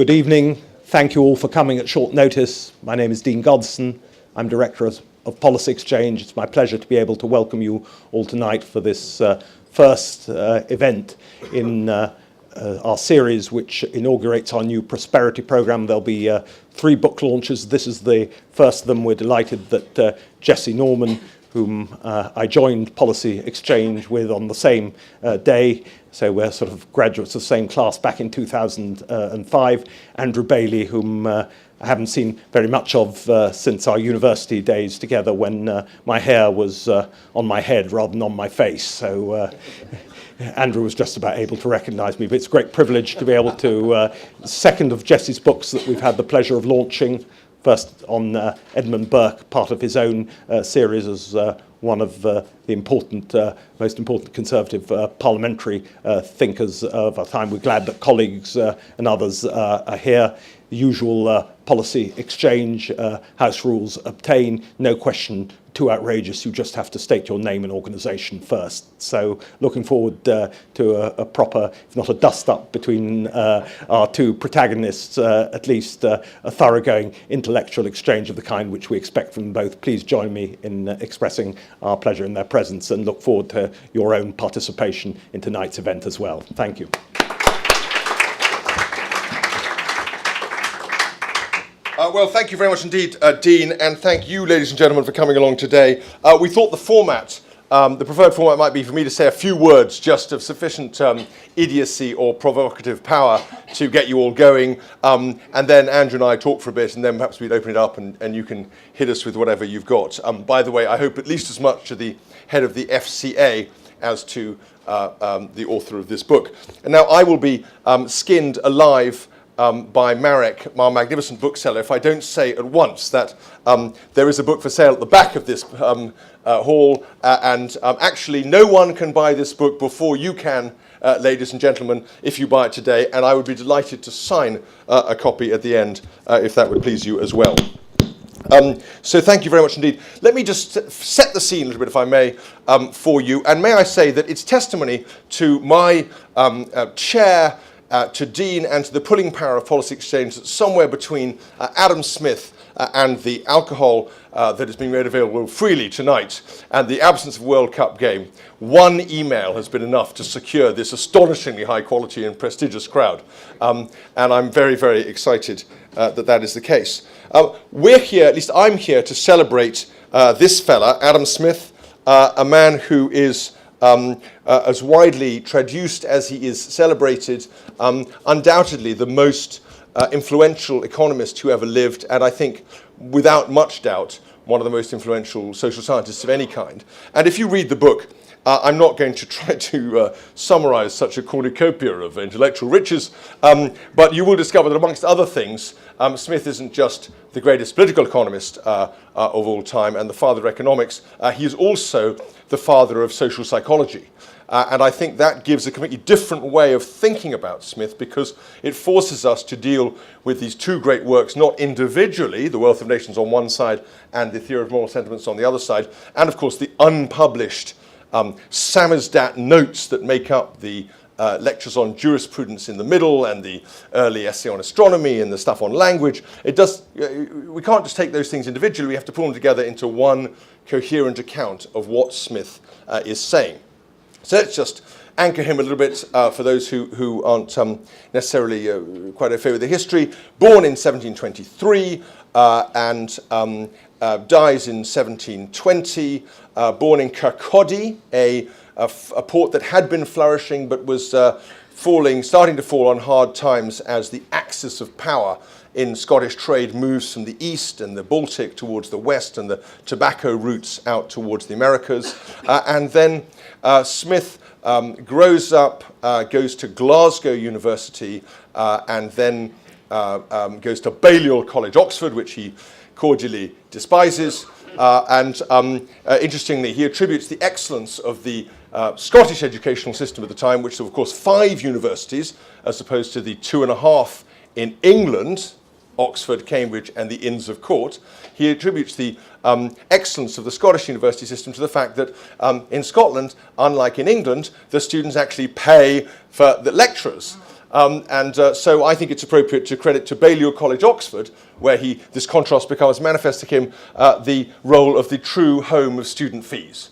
Good evening. Thank you all for coming at short notice. My name is Dean Godson. I'm Director of Policy Exchange. It's my pleasure to be able to welcome you all tonight for this first event in our series, which inaugurates our new prosperity program. There'll be 3 book launches. This is the first of them. We're delighted that Jesse Norman, whom I joined Policy Exchange with on the same day, so we're sort of graduates of the same class back in 2005, Andrew Bailey, whom I haven't seen very much of since our university days together when my hair was on my head rather than on my face. So Andrew was just about able to recognize me, but it's a great privilege to be able to, second of Jesse's books that we've had the pleasure of launching, first on Edmund Burke, part of his own series as one of the most important conservative parliamentary thinkers of our time. We're glad that colleagues and others are here. The usual policy exchange, house rules obtain, no question too outrageous. You just have to state your name and organisation first. So looking forward to a proper, if not a dust-up between our 2 protagonists, at least a thoroughgoing intellectual exchange of the kind which we expect from them both. Please join me in expressing our pleasure in their presence and look forward to your own participation in tonight's event as well. Thank you. Well, thank you very much indeed, Dean, and thank you, ladies and gentlemen, for coming along today. We thought the format, the preferred format might be for me to say a few words just of sufficient idiocy or provocative power to get you all going, and then Andrew and I talk for a bit, and then perhaps we'd open it up and you can hit us with whatever you've got. By the way, I hope at least as much to the head of the FCA as to the author of this book. And now I will be skinned alive by Marek, our magnificent bookseller, if I don't say at once that there is a book for sale at the back of this hall, and actually no one can buy this book before you can, ladies and gentlemen, if you buy it today, and I would be delighted to sign a copy at the end, if that would please you as well. So thank you very much indeed. Let me just set the scene a little bit, if I may, for you, and may I say that it's testimony to my chair, to Dean, and to the pulling power of Policy Exchange that somewhere between Adam Smith and the alcohol that is being made available freely tonight and the absence of World Cup game, one email has been enough to secure this astonishingly high quality and prestigious crowd. And I'm very, very excited that that is the case. We're here, at least I'm here, to celebrate this fella, Adam Smith, a man who is as widely traduced as he is celebrated, undoubtedly the most influential economist who ever lived, and I think, without much doubt, one of the most influential social scientists of any kind. And if you read the book, I'm not going to try to summarize such a cornucopia of intellectual riches, but you will discover that amongst other things, Smith isn't just the greatest political economist of all time and the father of economics, he is also the father of social psychology. And I think that gives a completely different way of thinking about Smith, because it forces us to deal with these 2 great works, not individually, The Wealth of Nations on one side and The Theory of Moral Sentiments on the other side, and of course the unpublished samizdat notes that make up the lectures on jurisprudence in the middle and the early essay on astronomy and the stuff on language. We can't just take those things individually, we have to pull them together into one coherent account of what Smith is saying. So let's just anchor him a little bit for those who aren't necessarily quite au fait with the history. Born in 1723 and dies in 1720. Born in Kirkcaldy, a port that had been flourishing but was starting to fall on hard times as the axis of power in Scottish trade moves from the east and the Baltic towards the west and the tobacco routes out towards the Americas. And then Smith grows up, goes to Glasgow University, and then goes to Balliol College, Oxford, which he cordially despises. Interestingly, he attributes the excellence of the Scottish educational system at the time, which was, of course, 5 universities, as opposed to the 2.5 in England, Oxford, Cambridge, and the Inns of Court. He attributes the excellence of the Scottish university system to the fact that in Scotland, unlike in England, the students actually pay for the lecturers. So I think it's appropriate to credit to Balliol College, Oxford, where this contrast becomes manifest to him, the role of the true home of student fees.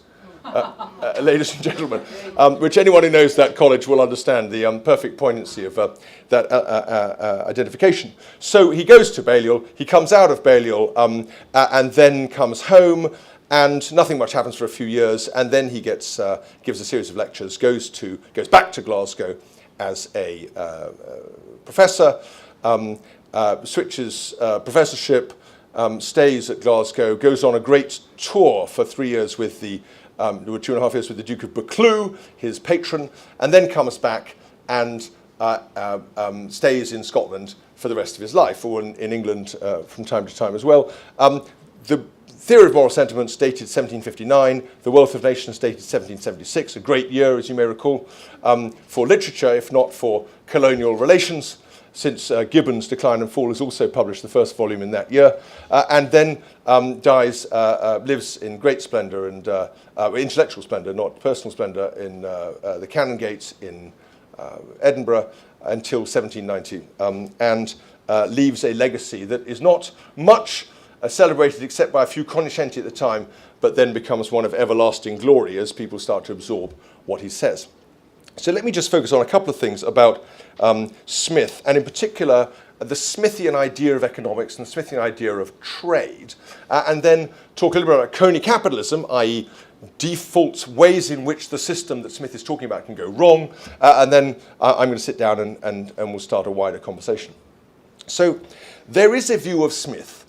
Ladies and gentlemen, which anyone who knows that college will understand the perfect poignancy of that identification. So he goes to Balliol, he comes out of Balliol, and then comes home, and nothing much happens for a few years, and then he gives a series of lectures, goes back to Glasgow as a professor, switches professorship, stays at Glasgow, goes on a great tour for 3 years with 2.5 years with the Duke of Buccleuch, his patron, and then comes back and stays in Scotland for the rest of his life, or in England from time to time as well. The Theory of Moral Sentiments dated 1759, The Wealth of Nations dated 1776, a great year, as you may recall, for literature, if not for colonial relations, since Gibbon's Decline and Fall has also published the first volume in that year, and then lives in great splendour and intellectual splendour, not personal splendour, in the Canongate in Edinburgh until 1790, and leaves a legacy that is not much celebrated except by a few cognoscenti at the time, but then becomes one of everlasting glory as people start to absorb what he says. So let me just focus on a couple of things about Smith, and in particular the Smithian idea of economics and the Smithian idea of trade, and then talk a little bit about crony capitalism, i.e. default ways in which the system that Smith is talking about can go wrong, and then I'm going to sit down and we'll start a wider conversation. So there is a view of Smith,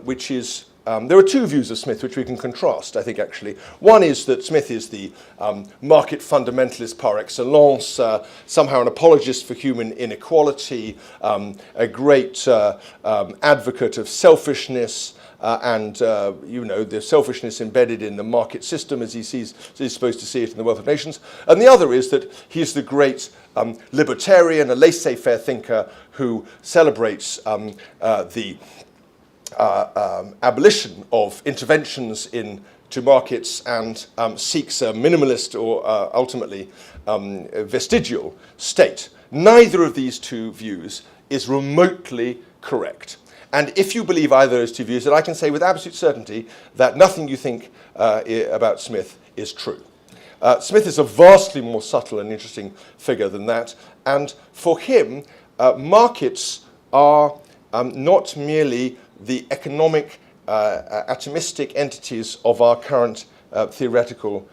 which is there are two views of Smith which we can contrast, I think, actually. One is that Smith is the market fundamentalist par excellence, somehow an apologist for human inequality, a great advocate of selfishness, and the selfishness embedded in the market system as he's supposed to see it in The Wealth of Nations. And the other is that he's the great libertarian, a laissez-faire thinker who celebrates the abolition of interventions into markets and seeks a minimalist or ultimately vestigial state. Neither of these two views is remotely correct. And if you believe either of those two views, then I can say with absolute certainty that nothing you think about Smith is true. Smith is a vastly more subtle and interesting figure than that. And for him, markets are not merely the economic atomistic entities of our current theoretical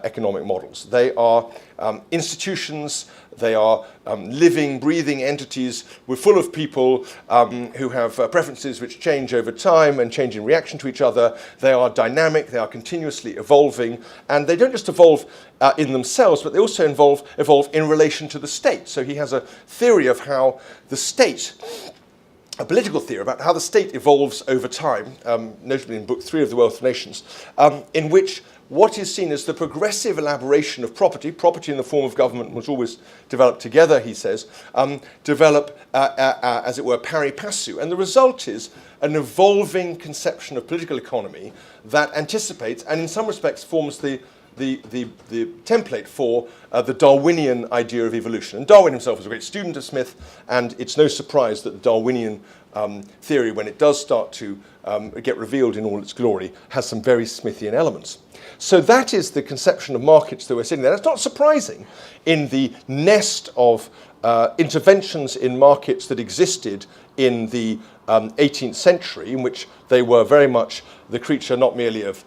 economic models. They are institutions, they are living, breathing entities. We're full of people who have preferences which change over time and change in reaction to each other. They are dynamic, they are continuously evolving, and they don't just evolve in themselves, but they also evolve in relation to the state. So he has a theory of how the state, a political theory about how the state evolves over time, notably in Book 3 of The Wealth of Nations, in which what is seen as the progressive elaboration of property in the form of government was always developed together, he says, develop, as it were, pari passu. And the result is an evolving conception of political economy that anticipates and in some respects forms the template for the Darwinian idea of evolution. And Darwin himself was a great student of Smith, and it's no surprise that the Darwinian theory, when it does start to get revealed in all its glory, has some very Smithian elements. So that is the conception of markets that we're sitting there. That's not surprising in the nest of interventions in markets that existed in the 18th century, in which they were very much the creature not merely of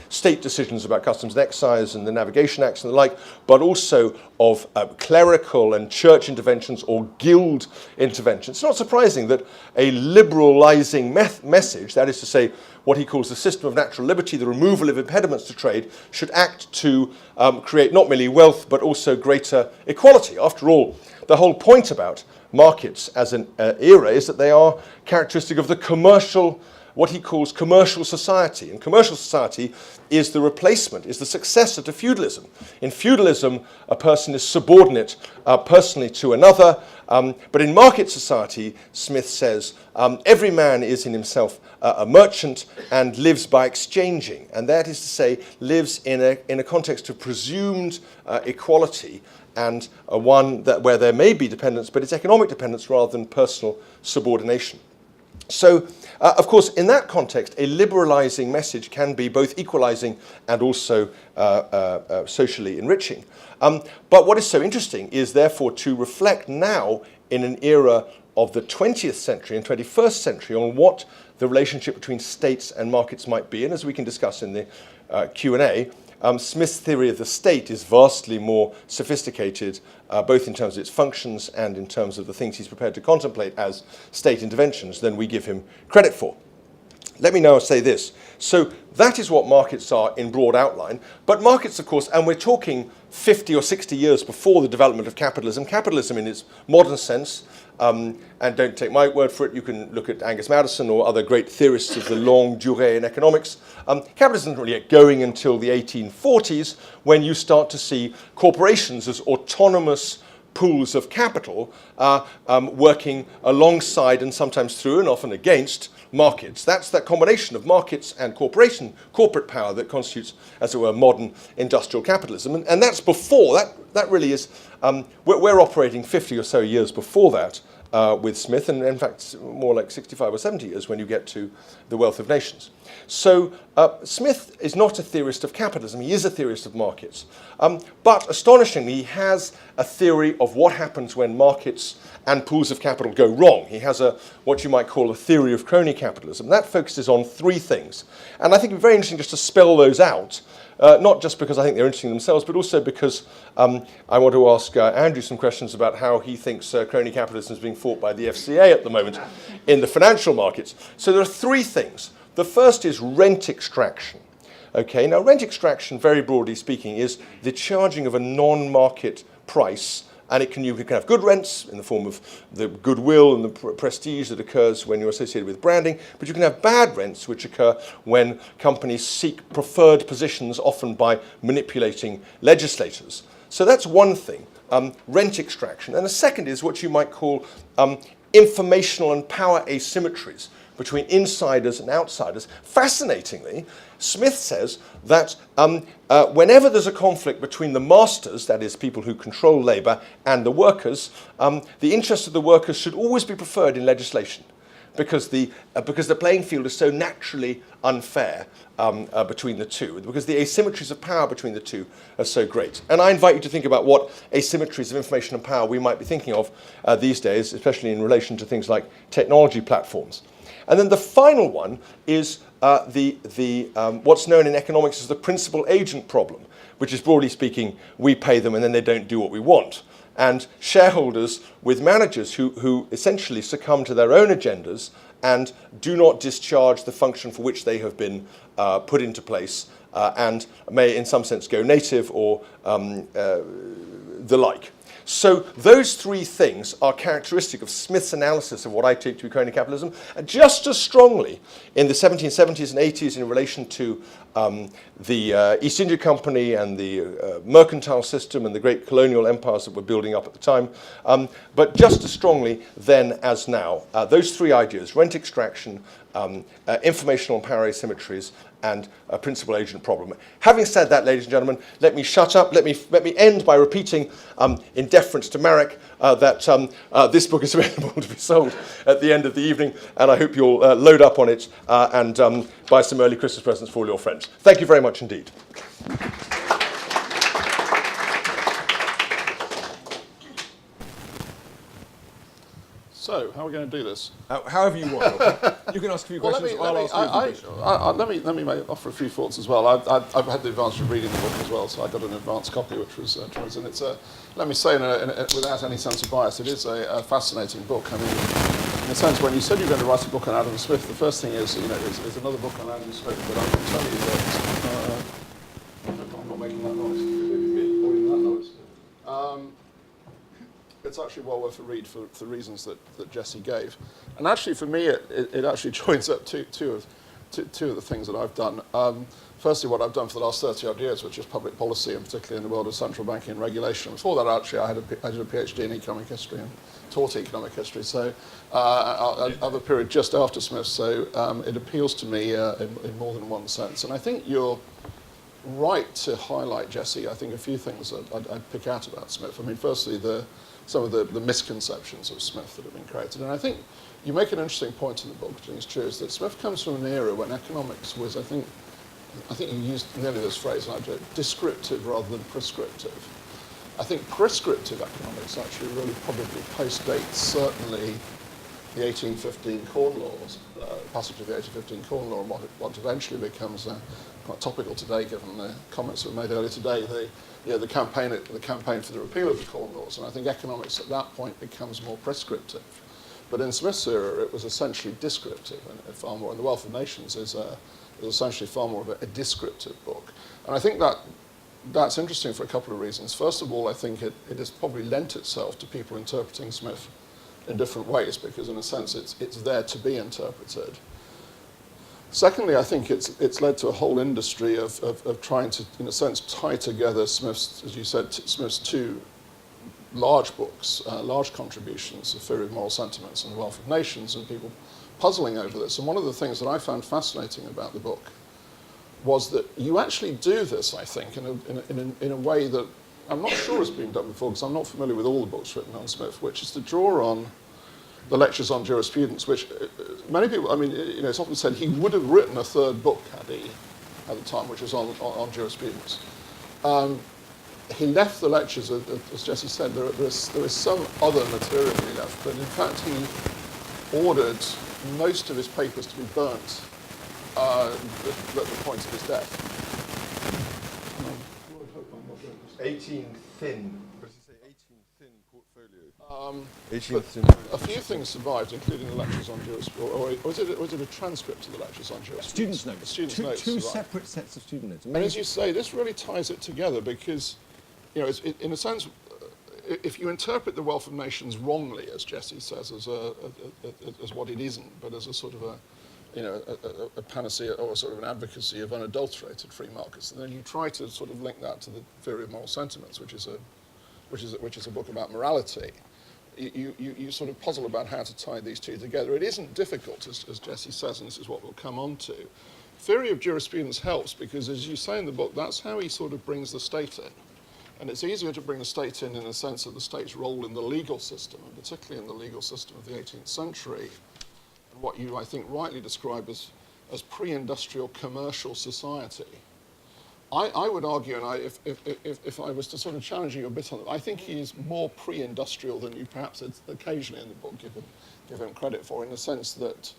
state decisions about customs and excise and the Navigation Acts and the like, but also of clerical and church interventions or guild interventions. It's not surprising that a liberalising message, that is to say, what he calls the system of natural liberty, the removal of impediments to trade, should act to create not merely wealth but also greater equality. After all, the whole point about markets as an era is that they are characteristic of the commercial what he calls commercial society. And commercial society is the replacement, is the successor to feudalism. In feudalism, a person is subordinate personally to another, but in market society, Smith says, every man is in himself a merchant and lives by exchanging, and that is to say, lives in a context of presumed equality, and one where there may be dependence, but it's economic dependence rather than personal subordination. So, of course, in that context, a liberalizing message can be both equalizing and also socially enriching. But what is so interesting is, therefore, to reflect now in an era of the 20th century and 21st century on what the relationship between states and markets might be. And as we can discuss in the Q&A, Smith's theory of the state is vastly more sophisticated, both in terms of its functions and in terms of the things he's prepared to contemplate as state interventions than we give him credit for. Let me now say this. So that is what markets are in broad outline. But markets, of course, and we're talking 50 or 60 years before the development of capitalism, capitalism in its modern sense, and don't take my word for it, you can look at Angus Madison or other great theorists of the longue durée in economics. Capitalism isn't really get going until the 1840s, when you start to see corporations as autonomous pools of capital working alongside and sometimes through and often against markets. That's that combination of markets and corporate power that constitutes, as it were, modern industrial capitalism. And that's before, that really is, we're operating 50 or so years before that with Smith, and in fact more like 65 or 70 years when you get to The Wealth of Nations. So Smith is not a theorist of capitalism, he is a theorist of markets. But astonishingly, he has a theory of what happens when markets and pools of capital go wrong. He has what you might call a theory of crony capitalism. That focuses on three things. And I think it's very interesting just to spell those out, not just because I think they're interesting themselves, but also because I want to ask Andrew some questions about how he thinks crony capitalism is being fought by the FCA at the moment in the financial markets. So there are three things. The first is rent extraction. Okay, now rent extraction, very broadly speaking, is the charging of a non-market price, and you can have good rents in the form of the goodwill and the prestige that occurs when you're associated with branding, but you can have bad rents which occur when companies seek preferred positions, often by manipulating legislators. So that's one thing, rent extraction. And the second is what you might call informational and power asymmetries between insiders and outsiders. Fascinatingly, Smith says that whenever there's a conflict between the masters, that is, people who control labour, and the workers, the interests of the workers should always be preferred in legislation, because the playing field is so naturally unfair between the two, because the asymmetries of power between the two are so great. And I invite you to think about what asymmetries of information and power we might be thinking of these days, especially in relation to things like technology platforms. And then the final one is what's known in economics as the principal agent problem, which is, broadly speaking, we pay them and then they don't do what we want. And shareholders with managers who essentially succumb to their own agendas and do not discharge the function for which they have been put into place and may in some sense go native or the like. So those three things are characteristic of Smith's analysis of what I take to be crony capitalism, just as strongly in the 1770s and 80s in relation to the East India Company and the mercantile system and the great colonial empires that were building up at the time, but just as strongly then as now. Those three ideas, rent extraction, informational and power asymmetries, and a principal agent problem. Having said that, ladies and gentlemen, let me shut up. Let me end by repeating, in deference to Marek, that this book is available to be sold at the end of the evening, and I hope you'll load up on it and buy some early Christmas presents for all your friends. Thank you very much indeed. So, how are we going to do this? However you want. You can ask a few questions. I'll ask you a few questions. Let me offer a few thoughts as well. I've had the advantage of reading the book as well, so I got an advanced copy, which was and it's let me say, without any sense of bias, it is a fascinating book. I mean, in a sense, when you said you were going to write a book on Adam Smith, the first thing is, is another book on Adam Smith, but I can tell you that I'm not making that noise. Or even that noise. it's actually well worth a read for the reasons that Jesse gave. And actually, for me, it actually joins up two of the things that I've done. Firstly, what I've done for the last 30-odd years, which is public policy, and particularly in the world of central banking and regulation. Before that, actually, I did a PhD in economic history and taught economic history. So I have a period just after Smith, so it appeals to me in more than one sense. And I think you're right to highlight, Jesse, I think a few things that I'd pick out about Smith. I mean, firstly, some of the misconceptions of Smith that have been created. And I think you make an interesting point in the book, which I think is true, is that Smith comes from an era when economics was, I think you used nearly this phrase, descriptive rather than prescriptive. I think prescriptive economics actually really probably postdates certainly the 1815 Corn Laws, passage of the 1815 Corn Law, and what eventually becomes quite topical today, given the comments that were made earlier today, the campaign for the repeal of the Corn Laws. And I think economics at that point becomes more prescriptive. But in Smith's era, it was essentially descriptive, and far more. And The Wealth of Nations is essentially far more of a descriptive book. And I think that's interesting for a couple of reasons. First of all, I think it has probably lent itself to people interpreting Smith in different ways, because in a sense it's there to be interpreted. Secondly, I think it's led to a whole industry of trying to, in a sense, tie together Smith's, as you said, Smith's two large books, large contributions, The Theory of Moral Sentiments and The Wealth of Nations, and people puzzling over this. And one of the things that I found fascinating about the book was that you actually do this, I think, in a way that I'm not sure has been done before, because I'm not familiar with all the books written on Smith, which is to draw on the lectures on jurisprudence, which many people, I mean, it's often said he would have written a third book had he, at the time, which was on jurisprudence. He left the lectures, as Jesse said, there is some other material he left, but in fact he ordered most of his papers to be burnt at the point of his death. 18 thin. What does he say? 18 thin portfolio. 18 thin. A few things survived, including the lectures on jurisprudence, or was it a transcript of the lectures on jurisprudence? Students' notes. Two right. separate sets of student notes. And as you say, this really ties it together because, in a sense, if you interpret The Wealth of Nations wrongly, as Jesse says, as what it isn't, but as a sort of a panacea or sort of an advocacy of unadulterated free markets, and then you try to sort of link that to The Theory of Moral Sentiments, which is a book about morality. You sort of puzzle about how to tie these two together. It isn't difficult, as Jesse says, and this is what we'll come on to. Theory of jurisprudence helps because, as you say in the book, that's how he sort of brings the state in. And it's easier to bring the state in the sense of the state's role in the legal system, and particularly in the legal system of the 18th century, and what you, I think, rightly describe as pre-industrial commercial society. I would argue, and if I was to sort of challenge you a bit on it, I think he is more pre-industrial than you perhaps occasionally in the book give him credit for, in the sense that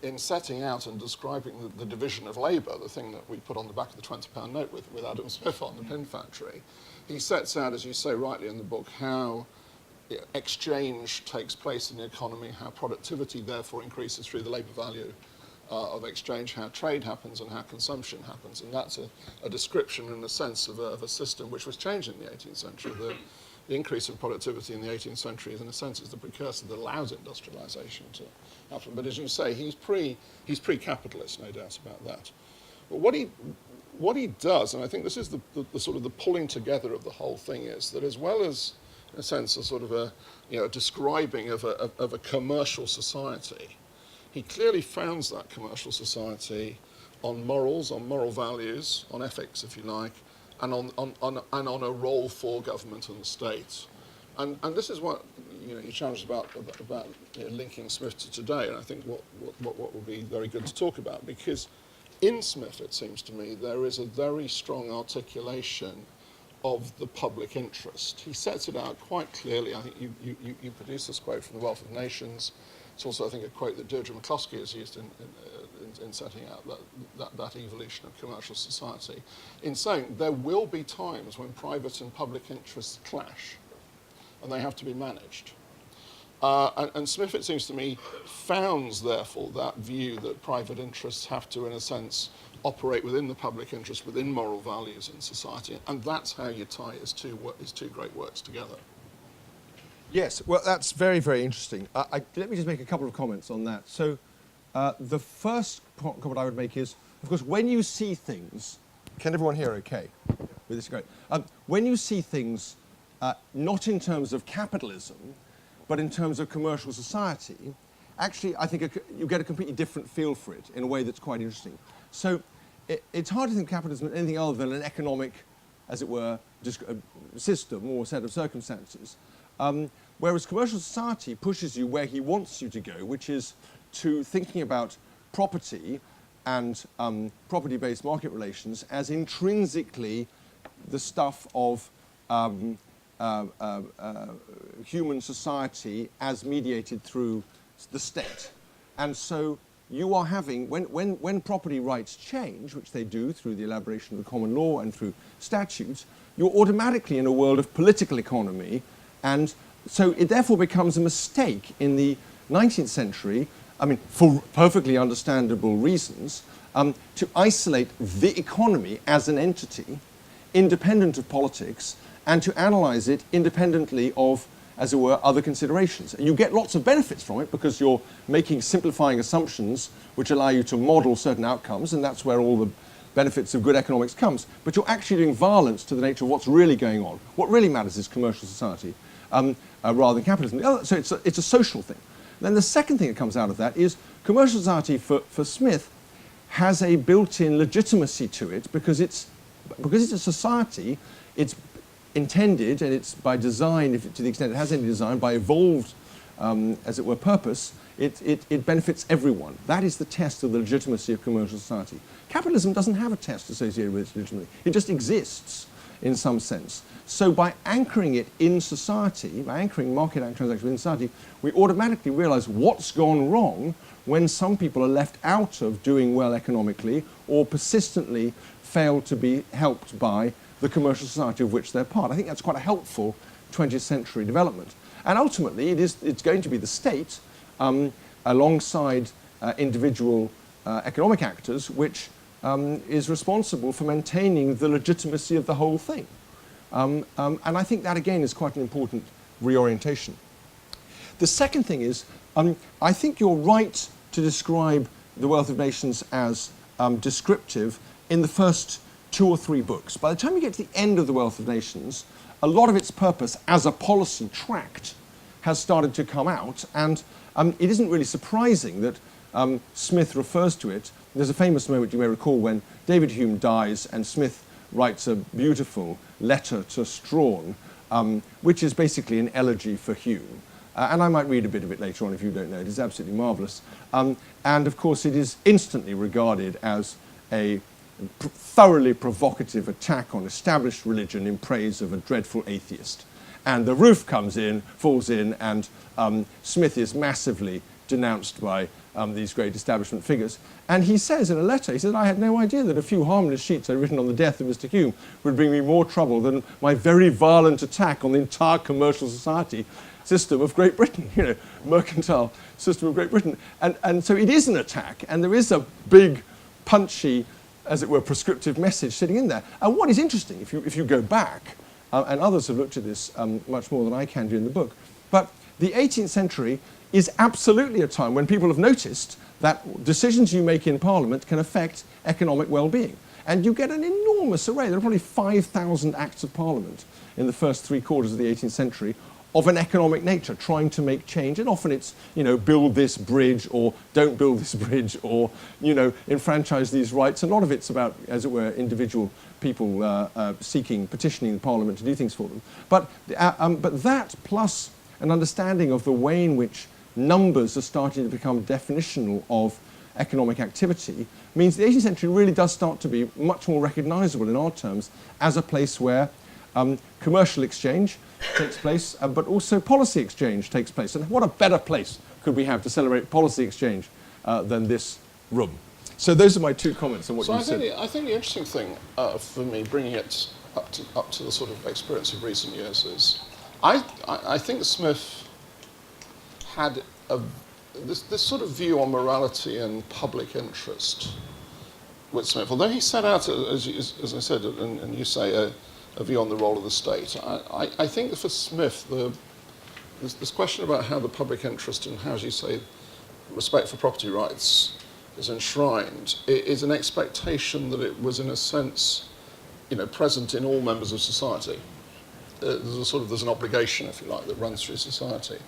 in setting out and describing the division of labour, the thing that we put on the back of the £20 note with Adam Smith on the pin factory, he sets out, as you say rightly in the book, how exchange takes place in the economy, how productivity therefore increases through the labour value of exchange, how trade happens and how consumption happens. And that's a description in the sense of a system which was changed in the 18th century. The increase in productivity in the 18th century is, in a sense, is the precursor that allows industrialisation to happen. But as you say, he's pre-capitalist, no doubt about that. But what he does, and I think this is the sort of the pulling together of the whole thing, is that as well as, in a sense, a sort of a describing of a commercial society, he clearly founds that commercial society on morals, on moral values, on ethics, if you like, and on a role for government and the state. And this is what he challenged about linking Smith to today, and I think what would be very good to talk about, because in Smith, it seems to me, there is a very strong articulation of the public interest. He sets it out quite clearly. I think you produced this quote from The Wealth of Nations. It's also, I think, a quote that Deirdre McCloskey has used in setting out that evolution of commercial society, in saying there will be times when private and public interests clash, and they have to be managed. And Smith, it seems to me, founds, therefore, that view that private interests have to, in a sense, operate within the public interest, within moral values in society, and that's how you tie his two great works together. Yes, well, that's very, very interesting. Let me just make a couple of comments on that. So the first comment I would make is, of course, when you see things, can everyone hear okay? With this great. When you see things not in terms of capitalism, but in terms of commercial society, actually, I think you get a completely different feel for it in a way that's quite interesting. So it's hard to think of capitalism as anything other than an economic, as it were, system or set of circumstances. Whereas commercial society pushes you where he wants you to go, which is to thinking about property and property-based market relations as intrinsically the stuff of human society as mediated through the state. And so you are having, when property rights change, which they do through the elaboration of the common law and through statutes, you're automatically in a world of political economy, and so it therefore becomes a mistake in the 19th century, I mean, for perfectly understandable reasons, to isolate the economy as an entity, independent of politics, and to analyze it independently of, as it were, other considerations. And you get lots of benefits from it because you're making simplifying assumptions which allow you to model certain outcomes, and that's where all the benefits of good economics comes. But you're actually doing violence to the nature of what's really going on. What really matters is commercial society rather than capitalism. So it's a social thing. Then the second thing that comes out of that is commercial society for Smith has a built-in legitimacy to it because it's a society. It's intended, and it's by design, to the extent it has any design, by evolved, as it were, purpose, it benefits everyone. That is the test of the legitimacy of commercial society. Capitalism doesn't have a test associated with its legitimacy. It just exists in some sense. So by anchoring it in society, by anchoring market and transactions in society, we automatically realize what's gone wrong when some people are left out of doing well economically or persistently fail to be helped by the commercial society of which they're part. I think that's quite a helpful 20th century development. And ultimately, it's going to be the state, alongside individual economic actors, which is responsible for maintaining the legitimacy of the whole thing. And I think that, again, is quite an important reorientation. The second thing is, I think you're right to describe The Wealth of Nations as descriptive in the first 2 or 3 books. By the time you get to the end of The Wealth of Nations, a lot of its purpose as a policy tract has started to come out, and it isn't really surprising that Smith refers to it. There's a famous moment you may recall when David Hume dies and Smith writes a beautiful letter to Strahan, which is basically an elegy for Hume. And I might read a bit of it later on if you don't know it. It's absolutely marvellous. And of course it is instantly regarded as a thoroughly provocative attack on established religion in praise of a dreadful atheist. And the roof falls in, and Smith is massively denounced by these great establishment figures. And he says in a letter, he said, I had no idea that a few harmless sheets I'd written on the death of Mr. Hume would bring me more trouble than my very violent attack on the entire commercial society system of Great Britain, mercantile system of Great Britain. And so it is an attack, and there is a big, punchy, as it were, prescriptive message sitting in there. And what is interesting, if you go back, and others have looked at this much more than I can do in the book, but the 18th century is absolutely a time when people have noticed that decisions you make in Parliament can affect economic well-being. And you get an enormous array. There are probably 5,000 Acts of Parliament in the first 3 quarters of the 18th century of an economic nature, trying to make change. And often it's, build this bridge, or don't build this bridge, or, enfranchise these rights. A lot of it's about, as it were, individual people petitioning the Parliament to do things for them. But that, plus an understanding of the way in which numbers are starting to become definitional of economic activity, means the 18th century really does start to be much more recognisable in our terms as a place where commercial exchange takes place, but also policy exchange takes place. And what a better place could we have to celebrate policy exchange than this room? So those are my 2 comments on what you said. I think the interesting thing for me, bringing it up to the sort of experience of recent years, is I think Smith had this sort of view on morality and public interest with Smith. Although he set out, as I said, and you say, a view on the role of the state, I think for Smith, the this question about how the public interest and, how as you say, respect for property rights is enshrined, it is an expectation that it was, in a sense, present in all members of society. There's an obligation, if you like, that runs through society.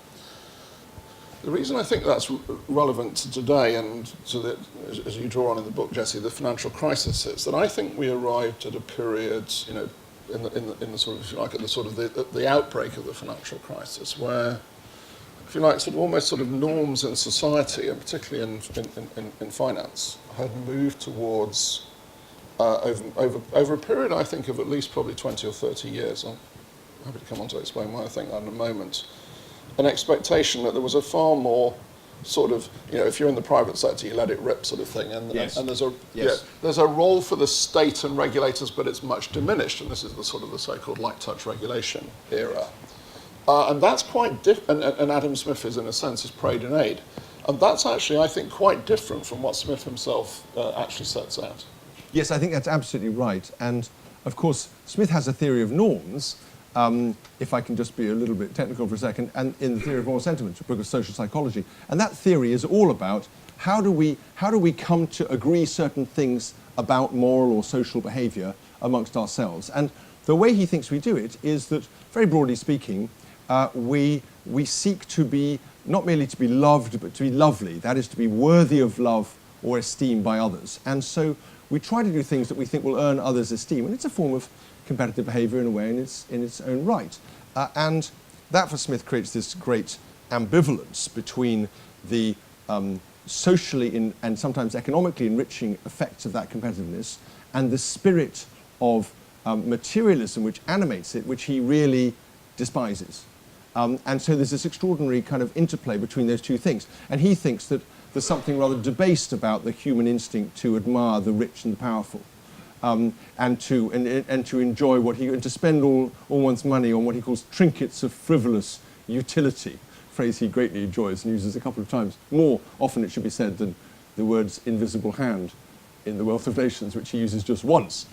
The reason I think that's relevant to today, and to the, as you draw on in the book, Jesse, the financial crisis, is that I think we arrived at a period, in the sort of, if you like, at the sort of the outbreak of the financial crisis, where, if you like, sort of almost sort of norms in society, and particularly in finance, had moved towards over a period, I think, of at least probably 20 or 30 years. I'm happy to come on to explain why I think that in a moment. An expectation that there was a far more sort of, if you're in the private sector, you let it rip sort of thing. And, yes. and Yes. there's a role for the state and regulators, but it's much diminished. And this is the sort of the so-called light touch regulation era. And that's quite different. And Adam Smith is, in a sense, is prayed in aid. And that's actually, I think, quite different from what Smith himself actually sets out. Yes, I think that's absolutely right. And of course, Smith has a theory of norms, if I can just be a little bit technical for a second, and in the theory of moral sentiments, a book of social psychology. And that theory is all about how do we come to agree certain things about moral or social behavior amongst ourselves. And the way he thinks we do it is that, very broadly speaking, we seek to be, not merely to be loved, but to be lovely. That is, to be worthy of love or esteem by others. And so we try to do things that we think will earn others' esteem. And it's a form of competitive behavior in a way in its own right. And that, for Smith, creates this great ambivalence between the socially and sometimes economically enriching effects of that competitiveness and the spirit of materialism which animates it, which he really despises. And so there's this extraordinary kind of interplay between those two things. And he thinks that there's something rather debased about the human instinct to admire the rich and the powerful. And to enjoy and to spend all one's money on what he calls trinkets of frivolous utility, a phrase he greatly enjoys and uses a couple of times. More often, it should be said, than the words invisible hand in The Wealth of Nations, which he uses just once.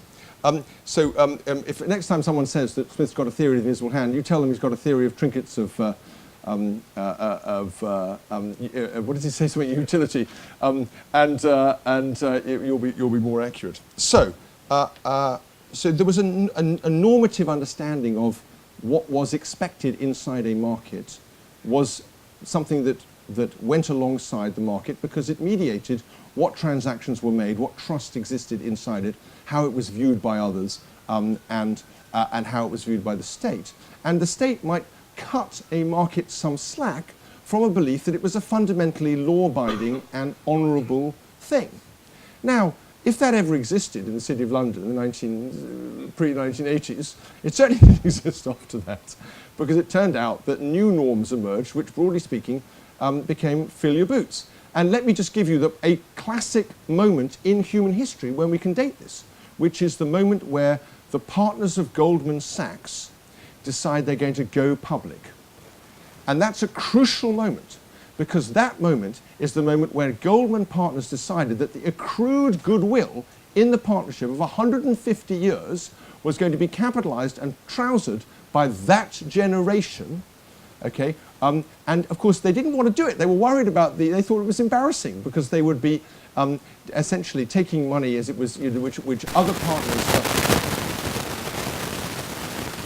If next time someone says that Smith's got a theory of the invisible hand, you tell them he's got a theory of trinkets of what does he say? Something utility, you'll be more accurate. So there was a normative understanding of what was expected inside a market, was something that went alongside the market because it mediated what transactions were made, what trust existed inside it, how it was viewed by others, and how it was viewed by the state. And the state might cut a market some slack from a belief that it was a fundamentally law-abiding and honourable thing. Now, if that ever existed in the City of London in the pre-1980s, it certainly didn't exist after that, because it turned out that new norms emerged, which, broadly speaking, became fill your boots. And let me just give you a classic moment in human history when we can date this, which is the moment where the partners of Goldman Sachs decide they're going to go public. And that's a crucial moment, because that moment is the moment where Goldman Partners decided that the accrued goodwill in the partnership of 150 years was going to be capitalized and trousered by that generation, okay? And of course, they didn't want to do it. They were worried about they thought it was embarrassing because they would be essentially taking money as it was, which other partners,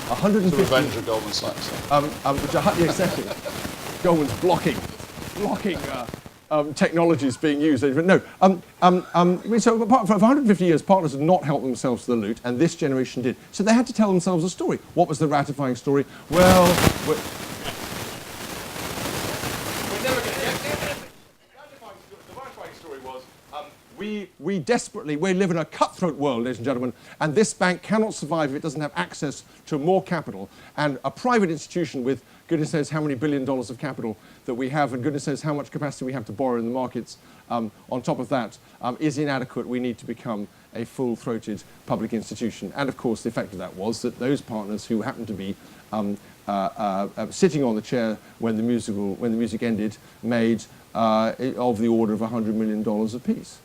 150. The revenge of Goldman Sachs. Yeah, exactly. Goldman's blocking technologies being used. No. So for 150 years, partners had not helped themselves to the loot, and this generation did. So they had to tell themselves a story. What was the ratifying story? Well, we live in a cutthroat world, ladies and gentlemen, and this bank cannot survive if it doesn't have access to more capital. And a private institution with goodness knows how many $1 billion of capital that we have, and goodness knows how much capacity we have to borrow in the markets, on top of that, is inadequate. We need to become a full-throated public institution. And of course, the effect of that was that those partners who happened to be sitting on the chair when the music ended made of the order of $100 million apiece.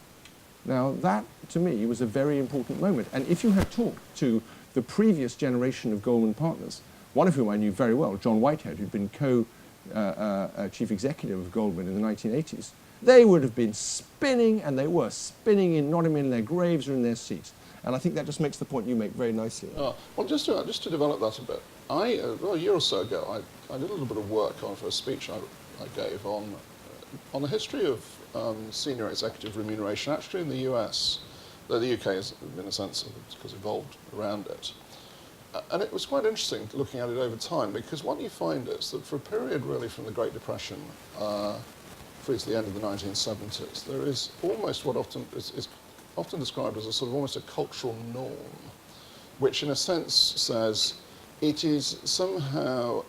Now, that, to me, was a very important moment. And if you had talked to the previous generation of Goldman partners, one of whom I knew very well, John Whitehead, who'd been chief executive of Goldman in the 1980s, they would have been spinning, and they were spinning, not in their graves or in their seats. And I think that just makes the point you make very nicely. Well, just to develop that a bit, a year or so ago, I did a little bit of work for a speech I gave on the history of senior executive remuneration, actually in the US. Though the UK has, in a sense, because evolved around it. And it was quite interesting looking at it over time, because what you find is that for a period really from the Great Depression through to the end of the 1970s, there is almost what is often described as a sort of almost a cultural norm, which in a sense says it is somehow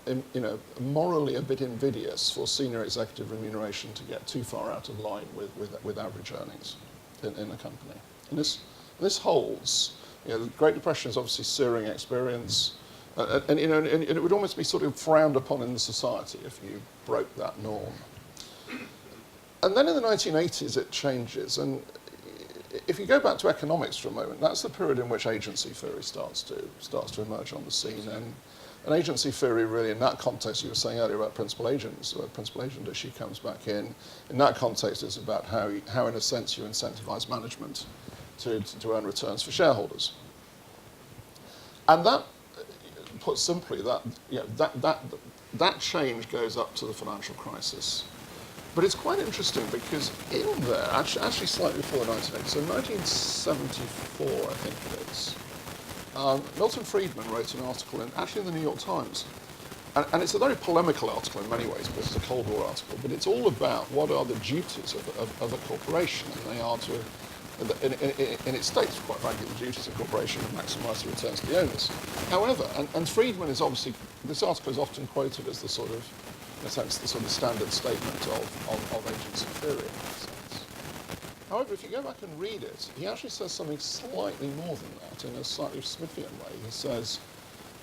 morally a bit invidious for senior executive remuneration to get too far out of line with average earnings in a company. And this holds. The Great Depression is obviously a searing experience, and it would almost be sort of frowned upon in the society if you broke that norm. And then in the 1980s it changes, and if you go back to economics for a moment, that's the period in which agency theory starts to emerge on the scene. And agency theory really, in that context, you were saying earlier about principal agents, the principal agent issue comes back in. In that context, it's about how in a sense, you incentivize management to earn returns for shareholders. And that, put simply, that change goes up to the financial crisis. But it's quite interesting because in there, actually slightly before the 1980s, so 1974, I think it is, Milton Friedman wrote an article actually in the New York Times. And it's a very polemical article in many ways, because it's a Cold War article, but it's all about what are the duties of a corporation, and they are to, in its states, quite frankly, the duties of a corporation to maximise the returns to the owners. However, and Friedman is obviously, this article is often quoted as the sort of, in a sense, the sort of standard statement of agency theory in that sense. However, if you go back and read it, he actually says something slightly more than that in a slightly Smithian way. He says,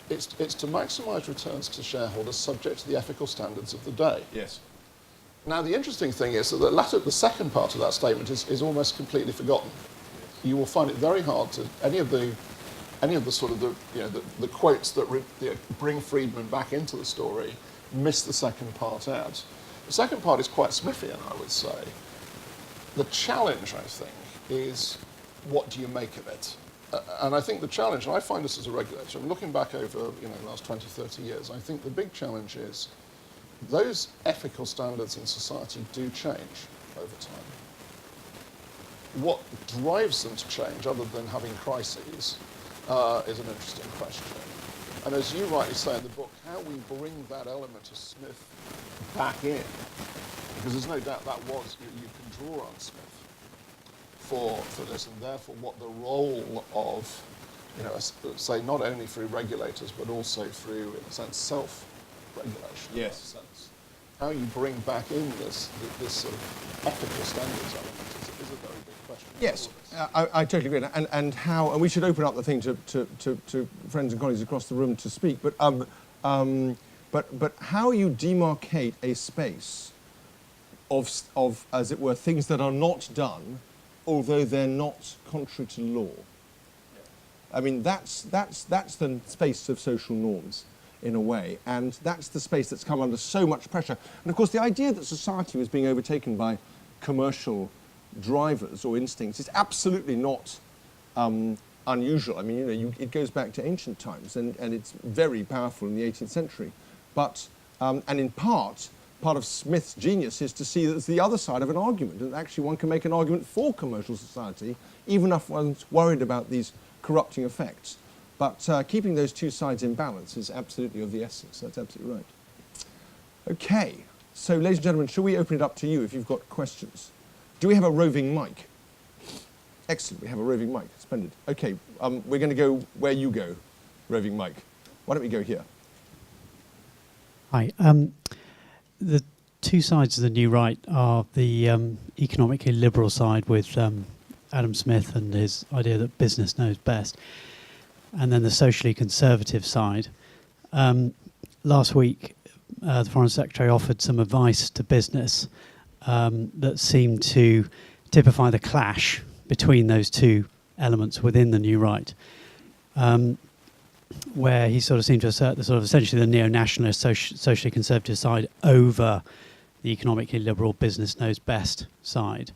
it's to maximise returns to shareholders subject to the ethical standards of the day. Yes. Now, the interesting thing is that the second part of that statement is almost completely forgotten. You will find it very hard to any of the sort of the quotes that bring Friedman back into the story miss the second part out. The second part is quite Smithian, I would say. The challenge, I think, is what do you make of it? And I think the challenge, and I find this as a regulator, I'm looking back over the last 20, 30 years, I think the big challenge is those ethical standards in society do change over time. What drives them to change, other than having crises, is an interesting question. And as you rightly say in the book, how we bring that element of Smith back in, because there's no doubt that you can draw on Smith for this, and therefore what the role of, say, not only through regulators, but also through, in a sense, self-regulation. Yes. In a sense. How you bring back in this sort of ethical standards element is a very big question. Yes, I totally agree, and we should open up the thing to friends and colleagues across the room to speak. But how you demarcate a space of as it were things that are not done, although they're not contrary to law. I mean, that's the space of social norms, in a way, and that's the space that's come under so much pressure. And of course, the idea that society was being overtaken by commercial drivers or instincts is absolutely not unusual. I mean, it goes back to ancient times, and it's very powerful in the 18th century. But, and in part of Smith's genius is to see that it's the other side of an argument, and actually one can make an argument for commercial society, even if one's worried about these corrupting effects. But keeping those two sides in balance is absolutely of the essence. That's absolutely right. Okay, so ladies and gentlemen, shall we open it up to you if you've got questions? Do we have a roving mic? Excellent, we have a roving mic. Splendid. Okay, we're going to go where you go, roving mic. Why don't we go here? Hi. The two sides of the new right are the economically liberal side with Adam Smith and his idea that business knows best, and then the socially conservative side. Last week, the Foreign Secretary offered some advice to business that seemed to typify the clash between those two elements within the new right. where he sort of seemed to assert the sort of essentially the neo-nationalist, socially conservative side over the economically liberal business knows best side.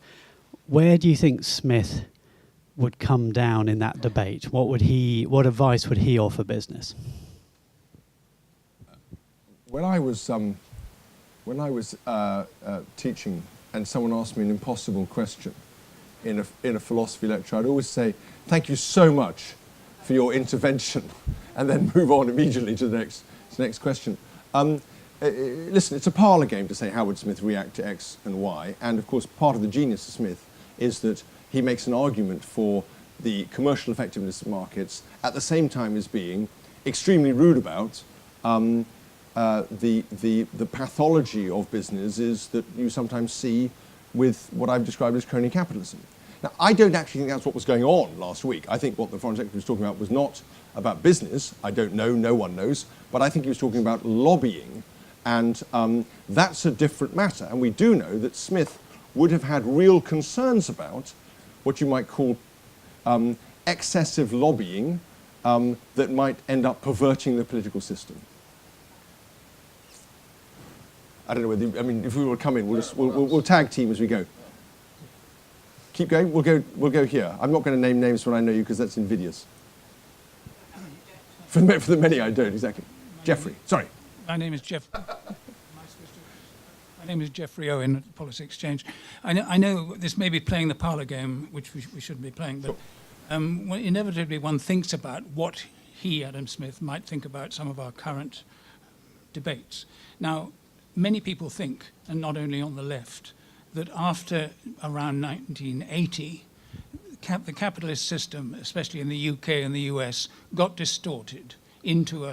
Where do you think Smith would come down in that debate? What advice would he offer business? When I was teaching and someone asked me an impossible question in a philosophy lecture, I'd always say, "Thank you so much for your intervention," and then move on immediately to the next question. Listen, it's a parlour game to say how would Smith react to X and Y, and of course part of the genius of Smith is that he makes an argument for the commercial effectiveness of markets at the same time as being extremely rude about the pathology of business is that you sometimes see with what I've described as crony capitalism. Now, I don't actually think that's what was going on last week. I think what the Foreign Secretary was talking about was not about business. I don't know, no one knows, but I think he was talking about lobbying, and that's a different matter. And we do know that Smith would have had real concerns about what you might call excessive lobbying that might end up perverting the political system. I don't know whether, I mean, if we will come in, we'll tag team as we go. Keep going, we'll go here. I'm not going to name names when I know you because that's invidious. For the many I don't, exactly. Jeffrey, sorry. My name is Jeff. My name is Jeffrey Owen at Policy Exchange. I know this may be playing the parlour game, which we shouldn't be playing, but inevitably one thinks about what he, Adam Smith, might think about some of our current debates. Now, many people think, and not only on the left, that after around 1980, the capitalist system, especially in the UK and the US, got distorted into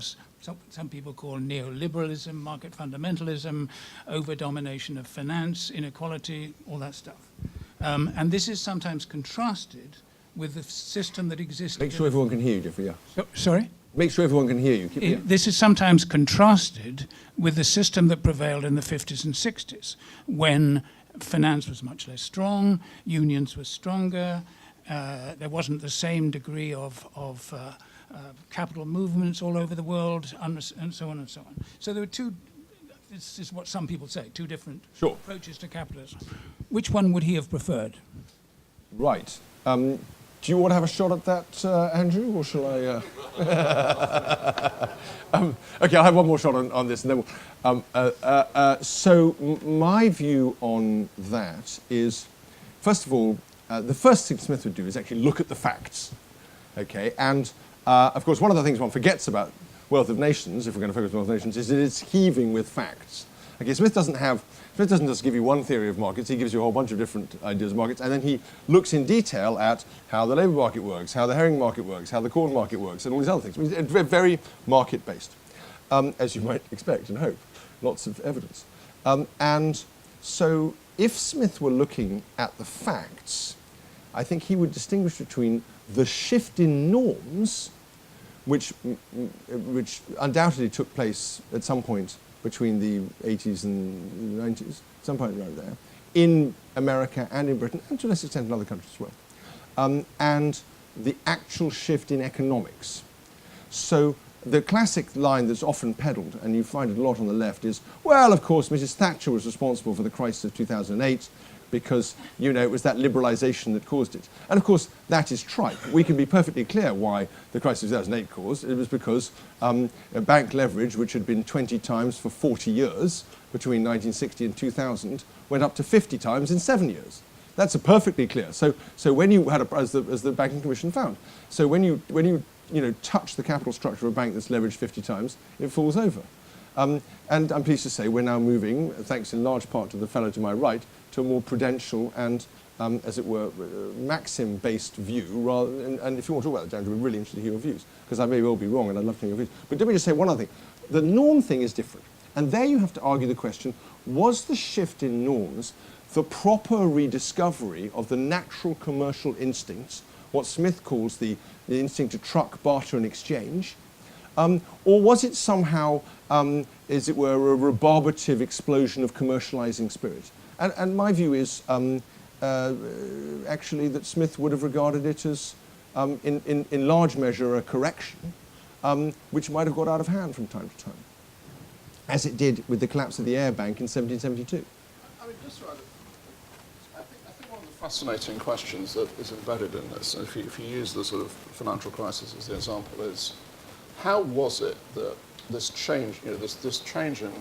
some people call neoliberalism, market fundamentalism, over-domination of finance, inequality, all that stuff. And this is sometimes contrasted with the system that existed. Make sure everyone can hear you, Jeffrey, yeah. Sorry? Make sure everyone can hear you. This is sometimes contrasted with the system that prevailed in the 50s and 60s, when finance was much less strong, unions were stronger, there wasn't the same degree of capital movements all over the world, and so on and so on. So there were two, this is what some people say, two different approaches to capitalism. Which one would he have preferred? Right. Do you want to have a shot at that, Andrew, or shall I? Okay, I'll have one more shot on this, and then we'll. So my view on that is, first of all, the first thing Smith would do is actually look at the facts. Okay, and of course, one of the things one forgets about Wealth of Nations, if we're going to focus on Wealth of Nations, is that it's heaving with facts. Okay, Smith doesn't just give you one theory of markets, he gives you a whole bunch of different ideas of markets, and then he looks in detail at how the labour market works, how the herring market works, how the corn market works, and all these other things. It's very market-based, as you might expect and hope. Lots of evidence. And so if Smith were looking at the facts, I think he would distinguish between the shift in norms, which undoubtedly took place at some point between the 80s and the 90s, some point around there, in America and in Britain, and to a lesser extent in other countries as well, and the actual shift in economics. So the classic line that's often peddled, and you find it a lot on the left, is, well, of course, Mrs. Thatcher was responsible for the crisis of 2008 because, you know, it was that liberalisation that caused it. And of course, that is trite. We can be perfectly clear why the crisis of 2008 caused. It was because bank leverage, which had been 20 times for 40 years, between 1960 and 2000, went up to 50 times in 7 years. That's perfectly clear. So when you had, as the Banking Commission found, so when you touch the capital structure of a bank that's leveraged 50 times, it falls over. And I'm pleased to say we're now moving, thanks in large part to the fellow to my right, to a more prudential and, as it were, maxim-based view. And if you want to talk about that, Andrew, we're really interested to hear your views, because I may well be wrong, and I'd love to hear your views. But let me just say one other thing. The norm thing is different. And there you have to argue the question, was the shift in norms the proper rediscovery of the natural commercial instincts, what Smith calls the instinct to truck, barter, and exchange, or was it somehow, as it were, a rebarbative explosion of commercializing spirit? And my view is actually that Smith would have regarded it as, in large measure, a correction, which might have got out of hand from time to time, as it did with the collapse of the air bank in 1772. I mean, just right, I think one of the fascinating questions that is embedded in this, and if you use the sort of financial crisis as the example, is how was it that this change, this change in,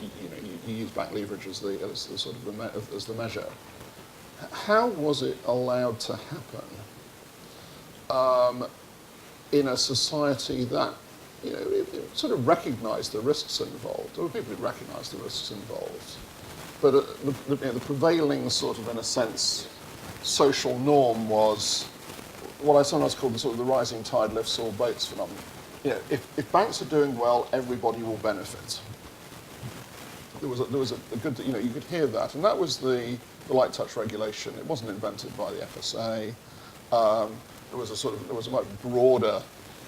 you use back leverage as the sort of as the measure. How was it allowed to happen in a society that, it sort of recognised the risks involved? There were people who recognised the risks involved, but the prevailing sort of, in a sense, social norm was what I sometimes call the sort of the rising tide lifts all boats phenomenon. If banks are doing well, everybody will benefit. There was a good, you could hear that, and that was the light touch regulation. It wasn't invented by the FSA. There was a much broader,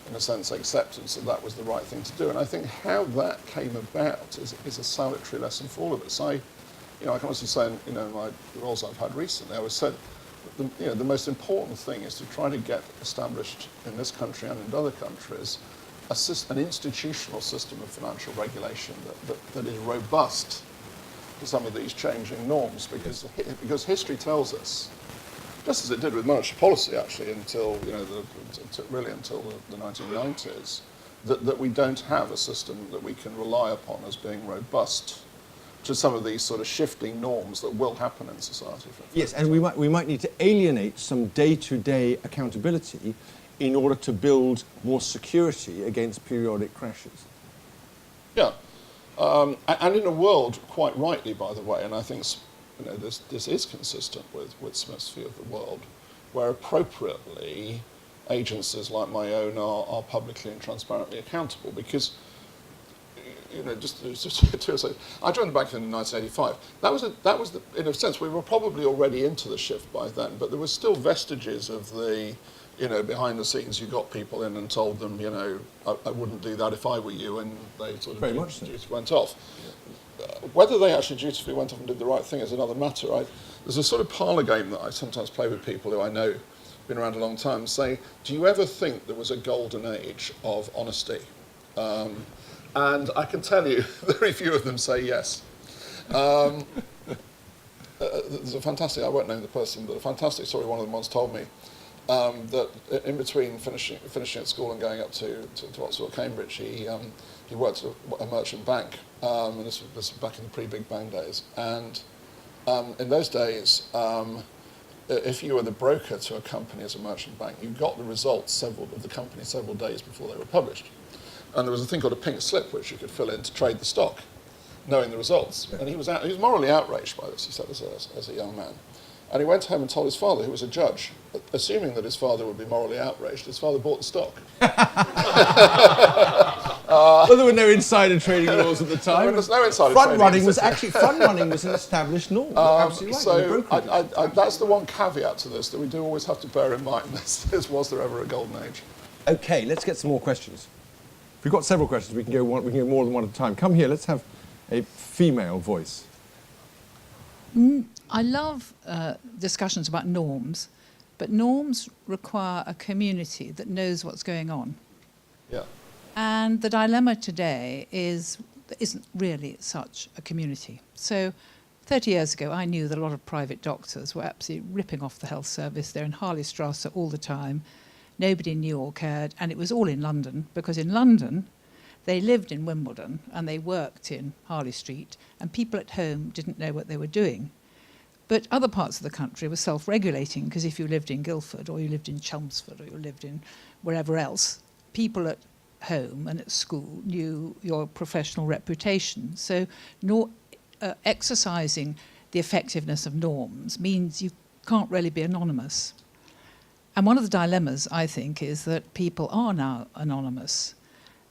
in a sense, acceptance that was the right thing to do. And I think how that came about is a salutary lesson for all of us. I can honestly say, in my roles I've had recently, I was said, the most important thing is to try to get established in this country and in other countries an institutional system of financial regulation that is robust to some of these changing norms, because history tells us, just as it did with monetary policy actually until until the 1990s, that we don't have a system that we can rely upon as being robust to some of these sort of shifting norms that will happen in society. Yes, and we might need to alienate some day-to-day accountability in order to build more security against periodic crashes. Yeah, and in a world, quite rightly, by the way, and I think this is consistent with Smith's view of the world, where appropriately agencies like my own are publicly and transparently accountable, because just to say, I joined the bank in 1985. That was in a sense, we were probably already into the shift by then, but there was still vestiges of the, behind the scenes, you got people in and told them, I wouldn't do that if I were you, and they sort of Very much so. went off. Whether they actually dutifully went off and did the right thing is another matter. There's a sort of parlour game that I sometimes play with people who I know have been around a long time, and say, do you ever think there was a golden age of honesty? And I can tell you, very few of them say yes. There's a fantastic, I won't name the person, but a fantastic story one of them once told me, that in between finishing at school and going up to Oxford or Cambridge, he worked at a merchant bank, and this was back in the pre-Big Bang days. And in those days, if you were the broker to a company as a merchant bank, you got the results of the company several days before they were published. And there was a thing called a pink slip which you could fill in to trade the stock, knowing the results. And he was morally outraged by this, he said, as a young man. And he went home and told his father, who was a judge, assuming that his father would be morally outraged, his father bought the stock. Well, there were no insider trading laws at the time. There was no insider Front trading. front running was an established norm. Absolutely right. So that's the one caveat to this, that we do always have to bear in mind. Was there ever a golden age? Okay, let's get some more questions. If we've got several questions, we can go more than one at a time. Come here, let's have a female voice. I love discussions about norms, but norms require a community that knows what's going on. Yeah. And the dilemma today is there isn't really such a community. So 30 years ago, I knew that a lot of private doctors were absolutely ripping off the health service. They're in Harley-Strasse all the time. Nobody knew or cared, and it was all in London, because in London, they lived in Wimbledon and they worked in Harley Street, and people at home didn't know what they were doing. But other parts of the country were self-regulating, because if you lived in Guildford or you lived in Chelmsford or you lived in wherever else, people at home and at school knew your professional reputation. So exercising the effectiveness of norms means you can't really be anonymous. And one of the dilemmas, I think, is that people are now anonymous.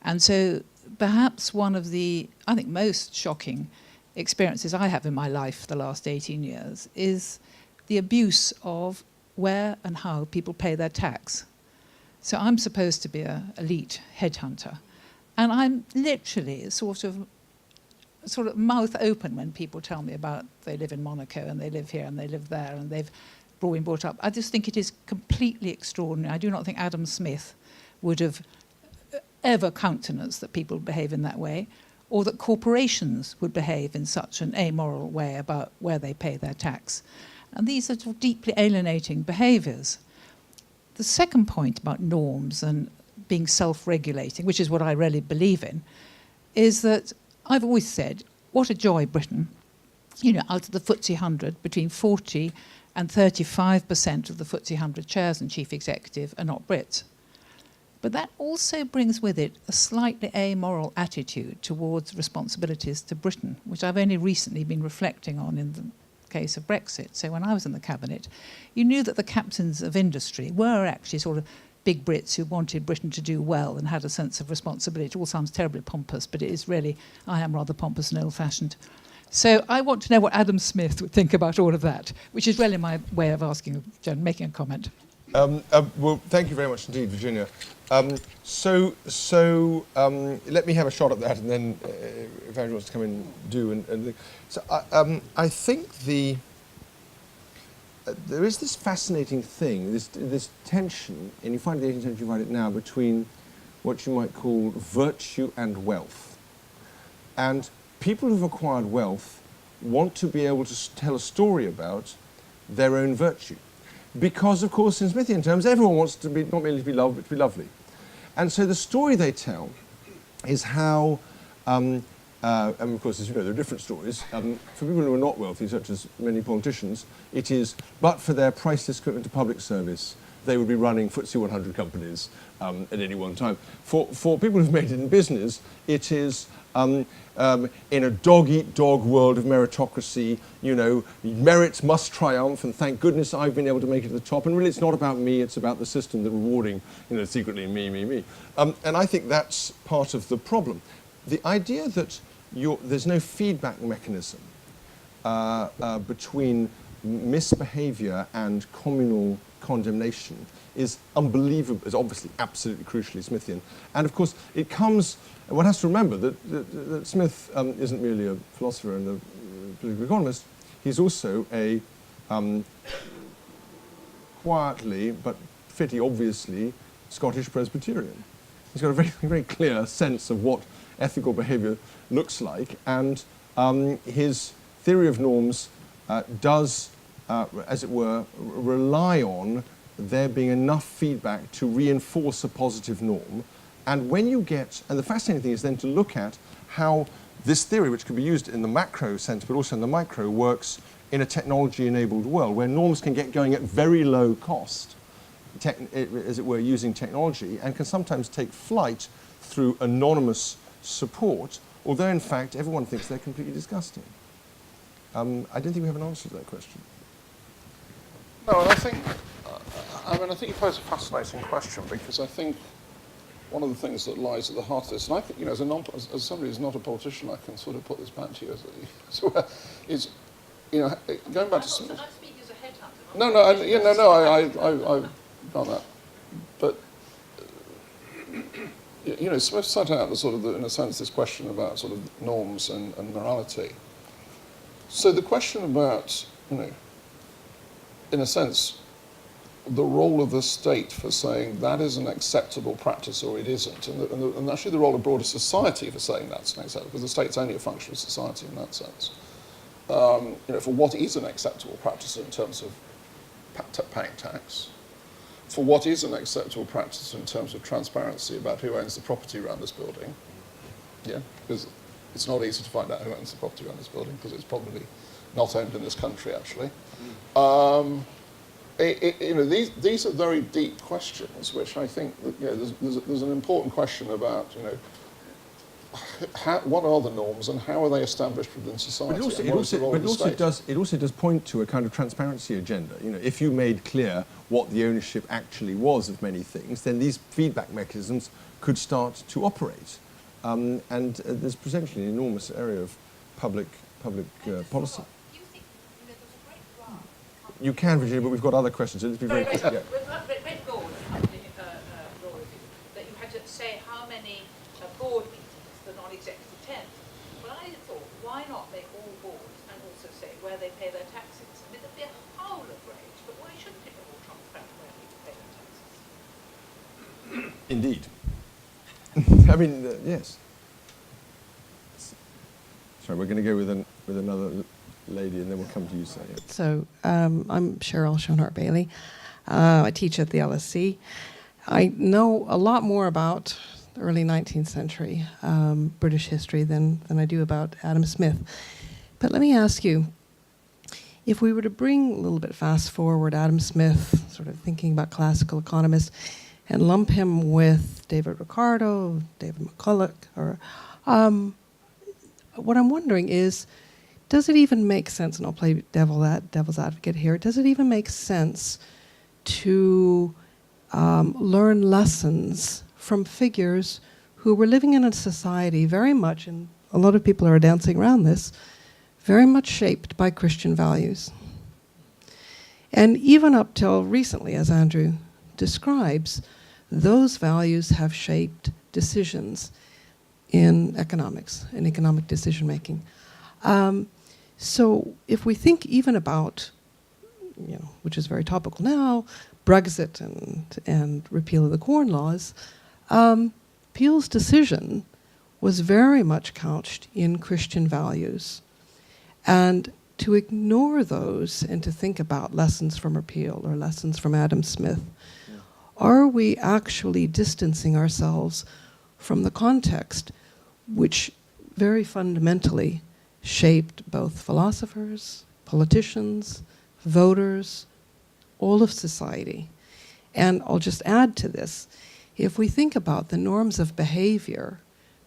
And so perhaps one of the, I think, most shocking experiences I have in my life the last 18 years is the abuse of where and how people pay their tax. So I'm supposed to be an elite headhunter, and I'm literally sort of mouth open when people tell me about they live in Monaco and they live here and they live there and they've been brought up. I just think it is completely extraordinary. I do not think Adam Smith would have ever countenance that people behave in that way, or that corporations would behave in such an amoral way about where they pay their tax. And these are sort of deeply alienating behaviours. The second point about norms and being self-regulating, which is what I really believe in, is that I've always said, what a joy Britain, out of the FTSE 100, between 40 and 35% of the FTSE 100 chairs and chief executive are not Brits. But that also brings with it a slightly amoral attitude towards responsibilities to Britain, which I've only recently been reflecting on in the case of Brexit. So when I was in the cabinet, you knew that the captains of industry were actually sort of big Brits who wanted Britain to do well and had a sense of responsibility. It all sounds terribly pompous, but it is really, I am rather pompous and old-fashioned. So I want to know what Adam Smith would think about all of that, which is really my way of making a comment. Well, thank you very much indeed, Virginia. So let me have a shot at that, and then if Andrew wants to come in, do. I think there is this fascinating thing, this tension, and you find it in the 18th century, you find it now, between what you might call virtue and wealth. And people who've acquired wealth want to be able to tell a story about their own virtue. Because, of course, in Smithian terms, everyone wants to be, not merely to be loved, but to be lovely. And so the story they tell is how, and of course, as you know, there are different stories. For people who are not wealthy, such as many politicians, it is, but for their priceless commitment to public service, they would be running FTSE 100 companies at any one time. For people who've made it in business, it is in a dog-eat-dog world of meritocracy, merit must triumph, and thank goodness I've been able to make it to the top. And really, it's not about me; it's about the system that rewarding, secretly me. And I think that's part of the problem. The idea that there's no feedback mechanism between misbehaviour and communal condemnation is unbelievable, is obviously absolutely crucially Smithian. And of course, it comes, one has to remember that Smith isn't merely a philosopher and a political economist, he's also a quietly, but pretty obviously, Scottish Presbyterian. He's got a very, very clear sense of what ethical behaviour looks like, and his theory of norms does, as it were, rely on there being enough feedback to reinforce a positive norm. And when you get, and the fascinating thing is then to look at how this theory, which can be used in the macro sense, but also in the micro, works in a technology-enabled world, where norms can get going at very low cost, as it were, using technology, and can sometimes take flight through anonymous support, although in fact everyone thinks they're completely disgusting. I don't think we have an answer to that question. No, and I think you pose a fascinating question, because I think one of the things that lies at the heart of this, and I think, as somebody who's not a politician, I can sort of put this back to you, is going back to Smith. I speak as a headhunter. I've done that, but Smith set out in a sense, this question about sort of norms and morality. So the question about, in a sense, the role of the state for saying that is an acceptable practice or it isn't, and actually the role of broader society for saying that's an acceptable, because the state's only a function of society in that sense. For what is an acceptable practice in terms of paying tax, for what is an acceptable practice in terms of transparency about who owns the property around this building, because it's not easy to find out who owns the property around this building, because it's probably not owned in this country, actually. These are very deep questions, which I think there's an important question about what are the norms and how are they established within society? It also does point to a kind of transparency agenda. If you made clear what the ownership actually was of many things, then these feedback mechanisms could start to operate. And there's potentially an enormous area of public policy. You can, Virginia, but we've got other questions, so let's be very quick. That you had to say how many board meetings the non-executive attend. Well, I thought, why not make all boards and also say where they pay their taxes? I mean, there'd be a whole of rage, but why shouldn't it be all transparent where people pay their taxes? Indeed. I mean, yes. Sorry, we're going to go with another lady, and then we'll come to you, Sarah. So I'm Cheryl Schoenhart-Bailey. I teach at the LSE. I know a lot more about the early 19th century British history than I do about Adam Smith. But let me ask you, if we were to bring a little bit fast forward Adam Smith, sort of thinking about classical economists, and lump him with David Ricardo, David McCulloch, or what I'm wondering is, does it even make sense, and I'll play devil's advocate here, does it even make sense to learn lessons from figures who were living in a society very much, and a lot of people are dancing around this, very much shaped by Christian values? And even up till recently, as Andrew describes, those values have shaped decisions in economics, in economic decision making. So if we think even about, which is very topical now, Brexit and repeal of the Corn Laws, Peel's decision was very much couched in Christian values. And to ignore those and to think about lessons from repeal or lessons from Adam Smith, are we actually distancing ourselves from the context which very fundamentally shaped both philosophers, politicians, voters, all of society? And I'll just add to this, if we think about the norms of behavior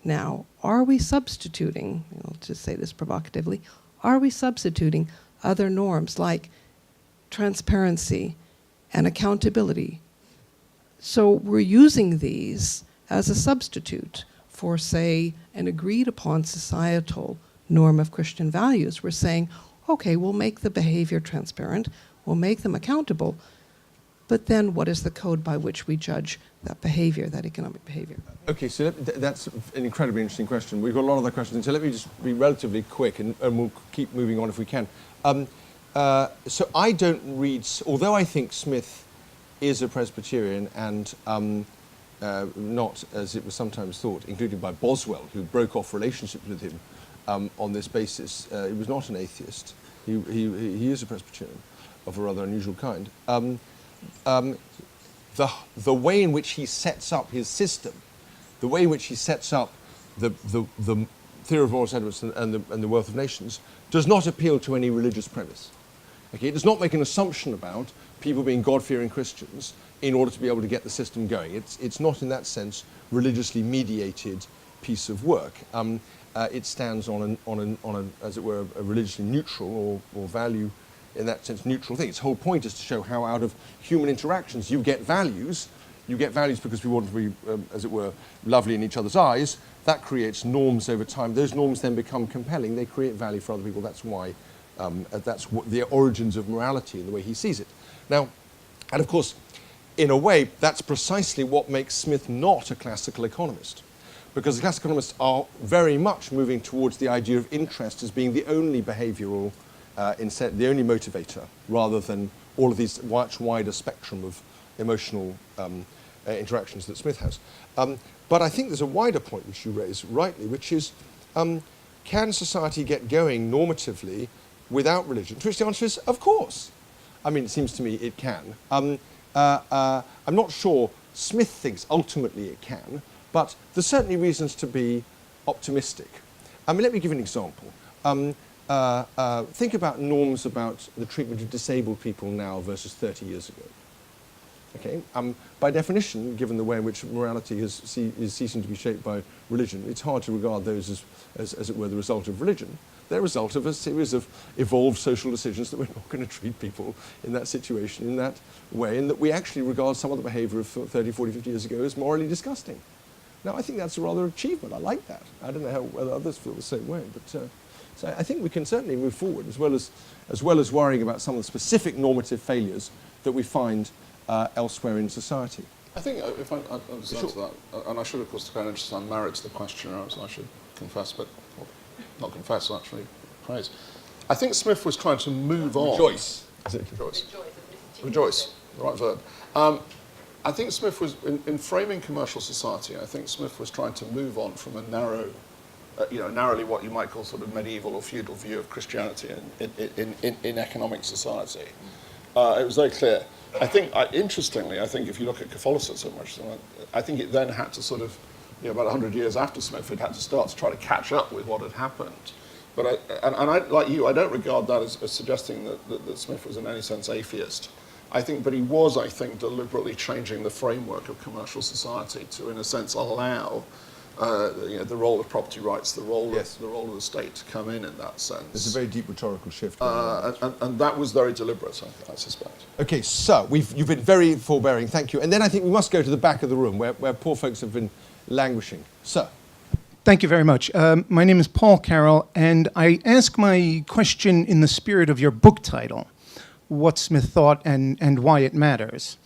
now, are we substituting, I'll just say this provocatively, are we substituting other norms like transparency and accountability? So we're using these as a substitute for, say, an agreed upon societal norm of Christian values. We're saying, okay, we'll make the behavior transparent, we'll make them accountable, but then what is the code by which we judge that behavior, that economic behavior? Okay, so that's an incredibly interesting question. We've got a lot of other questions, so let me just be relatively quick, and we'll keep moving on if we can. So I don't read, although I think Smith is a Presbyterian and not, as it was sometimes thought, including by Boswell, who broke off relationships with him on this basis. He was not an atheist. He is a Presbyterian of a rather unusual kind. The way in which he sets up his system, the way in which he sets up the theory of moral sentiments and the wealth of nations, does not appeal to any religious premise. Okay, it does not make an assumption about people being God-fearing Christians in order to be able to get the system going. It's not, in that sense, religiously mediated piece of work. It stands on an, as it were, a religiously neutral or value, in that sense, neutral thing. Its whole point is to show how out of human interactions you get values. You get values because we want to be, as it were, lovely in each other's eyes. That creates norms over time. Those norms then become compelling. They create value for other people. That's why, that's what the origins of morality and the way he sees it. Now, and of course, in a way, that's precisely what makes Smith not a classical economist. Because the classical economists are very much moving towards the idea of interest as being the only behavioural, the only motivator, rather than all of these much wider spectrum of emotional interactions that Smith has. But I think there's a wider point which you raise rightly, which is, can society get going normatively without religion? To which the answer is, of course. I mean, it seems to me it can. I'm not sure Smith thinks ultimately it can, but there's certainly reasons to be optimistic. I mean, let me give you an example. Think about norms about the treatment of disabled people now versus 30 years ago. Okay? By definition, given the way in which morality is ceasing to be shaped by religion, it's hard to regard those as it were, the result of religion. They're a result of a series of evolved social decisions that we're not going to treat people in that situation in that way, and that we actually regard some of the behaviour of 30, 40, 50 years ago as morally disgusting. Now, I think that's a rather achievement. I like that. I don't know whether others feel the same way, but so I think we can certainly move forward, as well as worrying about some of the specific normative failures that we find elsewhere in society. I think if I just add to that, and I should, of course, declare an interest, I'm married to the questioner, so I should confess, but well, not confess, actually praise. I think Smith was trying to move on. Rejoice. Rejoice. Rejoice, the right verb. I think Smith was, in framing commercial society, I think Smith was trying to move on from a narrow, narrowly what you might call sort of medieval or feudal view of Christianity in economic society. It was very clear. I think, interestingly, I think if you look at Catholicism, I think it then had to sort of, about 100 years after Smith, it had to start to try to catch up with what had happened. But I, like you, I don't regard that as suggesting that Smith was in any sense atheist. But he was, I think, deliberately changing the framework of commercial society to, in a sense, allow the role of property rights, the role of the state to come in that sense. There's a very deep rhetorical shift. And that was very deliberate, I suspect. Okay, so you've been very forbearing, thank you. And then I think we must go to the back of the room where poor folks have been languishing. Sir. Thank you very much. My name is Paul Carroll, and I ask my question in the spirit of your book title, What Smith Thought and Why It Matters.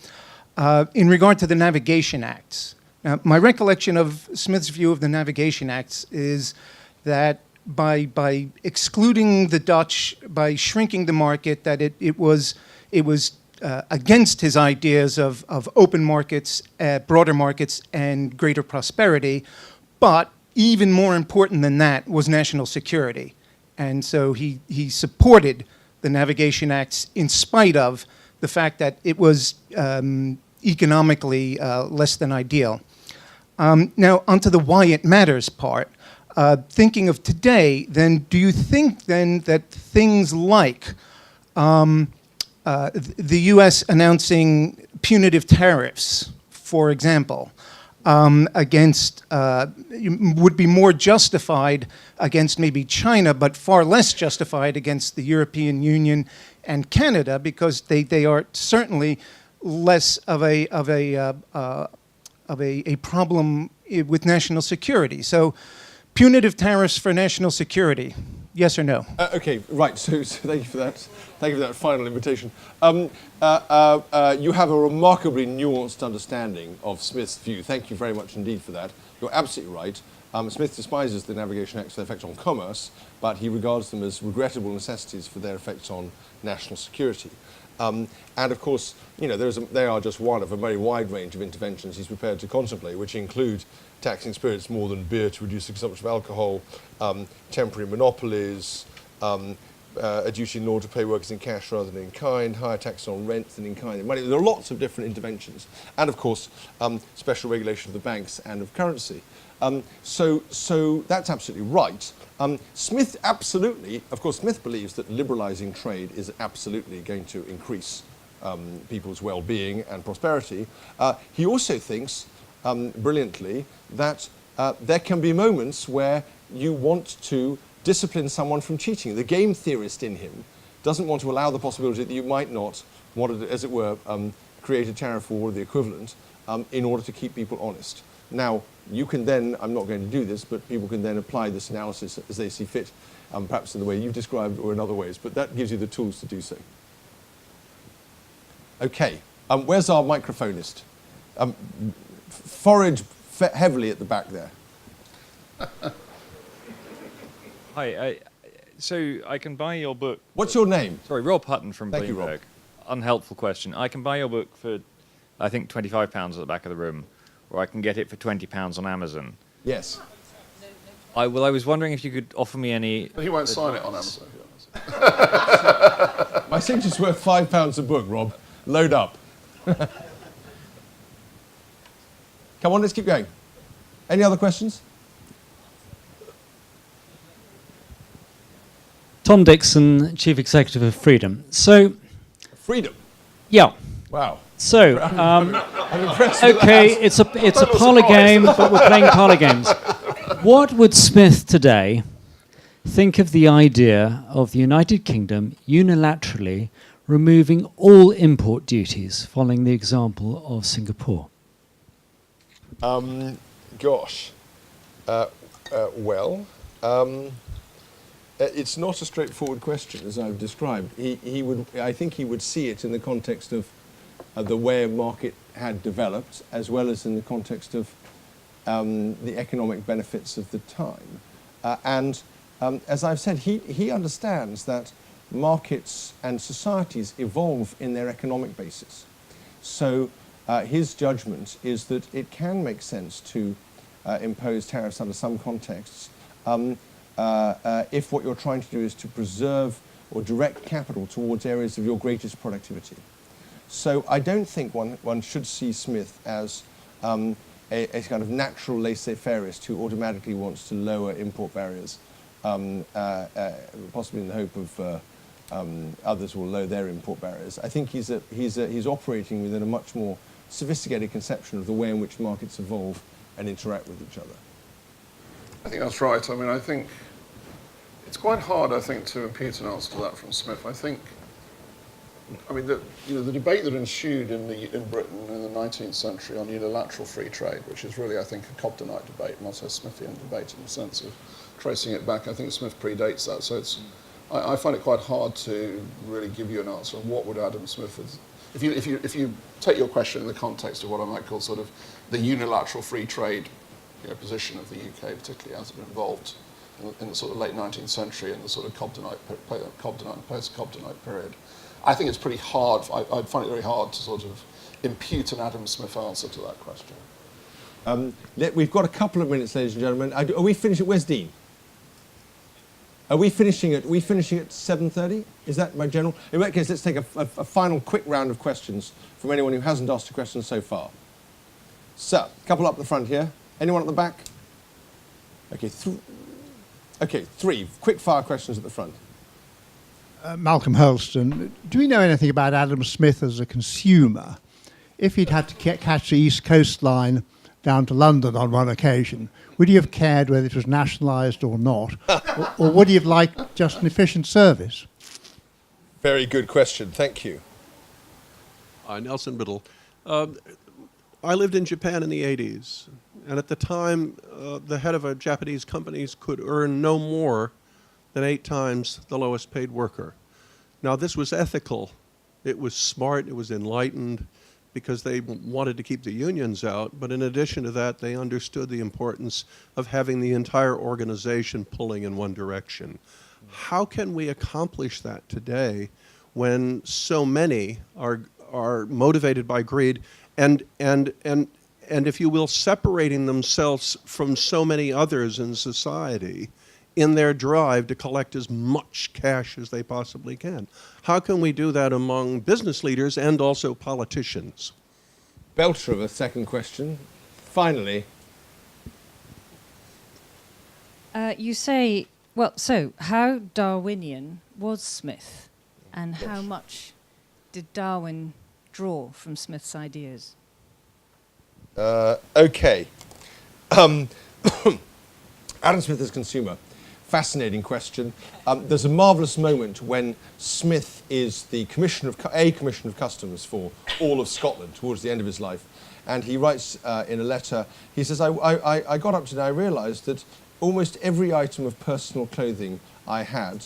In regard to the Navigation Acts, now, my recollection of Smith's view of the Navigation Acts is that by excluding the Dutch, by shrinking the market, that it was against his ideas of open markets, broader markets, and greater prosperity. But even more important than that was national security. And so he supported the Navigation Acts in spite of the fact that it was economically less than ideal. Now, onto the why it matters part. Thinking of today, then, do you think then that things like the U.S. announcing punitive tariffs, for example, against would be more justified against maybe China, but far less justified against the European Union and Canada, because they are certainly less of a problem with national security. So, punitive tariffs for national security, yes or no? Okay, right. So thank you for that. Thank you for that final invitation. You have a remarkably nuanced understanding of Smith's view. Thank you very much indeed for that. You're absolutely right. Smith despises the Navigation Acts for their effect on commerce, but he regards them as regrettable necessities for their effects on national security. And of course, they are just one of a very wide range of interventions he's prepared to contemplate, which include taxing spirits more than beer to reduce the consumption of alcohol, temporary monopolies, a duty in law to pay workers in cash rather than in kind, higher tax on rent than in kind and money. There are lots of different interventions. And of course, special regulation of the banks and of currency. So that's absolutely right. Smith absolutely, of course, Smith believes that liberalising trade is absolutely going to increase people's well-being and prosperity. He also thinks, brilliantly, that there can be moments where you want to discipline someone from cheating. The game theorist in him doesn't want to allow the possibility that you might not want to, as it were, create a tariff or the equivalent in order to keep people honest. Now, you can then, I'm not going to do this, but people can then apply this analysis as they see fit, perhaps in the way you've described or in other ways, but that gives you the tools to do so. Okay, where's our microphonist? Forage heavily at the back there. Hi, so I can buy your book. What's your name? Sorry, Rob Hutton from Thank Bloomberg. you, Rob. Unhelpful question. I can buy your book for, I think, £25 at the back of the room, or I can get it for £20 on Amazon. Yes. I was wondering if you could offer me any... But he won't sign it on Amazon. My signature's worth £5 a book, Rob. Load up. Come on, let's keep going. Any other questions? Tom Dixon, Chief Executive of Freedom. So, Freedom? Yeah. Wow. So, I'm impressed with okay, that. it's a parlour game, but we're playing parlour games. What would Smith today think of the idea of the United Kingdom unilaterally removing all import duties, following the example of Singapore? It's not a straightforward question, as I've described. I think he would see it in the context of the way a market had developed, as well as in the context of the economic benefits of the time. As I've said, he understands that markets and societies evolve in their economic basis. So his judgment is that it can make sense to impose tariffs under some contexts if what you're trying to do is to preserve or direct capital towards areas of your greatest productivity. So I don't think one should see Smith as a kind of natural laissez-fairist who automatically wants to lower import barriers, possibly in the hope of others will lower their import barriers. I think he's operating within a much more sophisticated conception of the way in which markets evolve and interact with each other. I think that's right. I mean, I think it's quite hard, I think, to impute an answer to that from Smith. I mean, the debate that ensued in Britain in the 19th century on unilateral free trade, which is really, I think, a Cobdenite debate, not a Smithian debate in the sense of tracing it back. I think Smith predates that, so I find it quite hard to really give you an answer on what would Adam Smith have. If you take your question in the context of what I might call sort of the unilateral free trade position of the UK, particularly as it evolved in the sort of late 19th century and the sort of Cobdenite and post-Cobdenite period, I think it's pretty hard. I find it very hard to sort of impute an Adam Smith answer to that question. We've got a couple of minutes, ladies and gentlemen. Are we finishing? Where's Dean? Are we finishing at 7:30? Is that my general? In that case, let's take a final quick round of questions from anyone who hasn't asked a question so far. So, a couple up the front here. Anyone at the back? Okay, three quick fire questions at the front. Malcolm Hurlston, do we know anything about Adam Smith as a consumer? If he'd had to catch the East Coast line down to London on one occasion, would he have cared whether it was nationalised or not? or would he have liked just an efficient service? Very good question. Thank you. Nelson Biddle. I lived in Japan in the 80s, and at the time, the head of a Japanese company could earn no more than 8 times the lowest paid worker. Now, this was ethical. It was smart. It was enlightened because they wanted to keep the unions out. But in addition to that, they understood the importance of having the entire organization pulling in one direction. How can we accomplish that today when so many are motivated by greed and if you will, separating themselves from so many others in society in their drive to collect as much cash as they possibly can? How can we do that among business leaders and also politicians? Belcher of a second question. Finally. You say, well, so how Darwinian was Smith, and how much did Darwin draw from Smith's ideas? Okay. Adam Smith as a consumer. Fascinating question. There's a marvellous moment when Smith is the Commissioner of Customs for all of Scotland towards the end of his life. And he writes in a letter, he says, I got up today, I realised that almost every item of personal clothing I had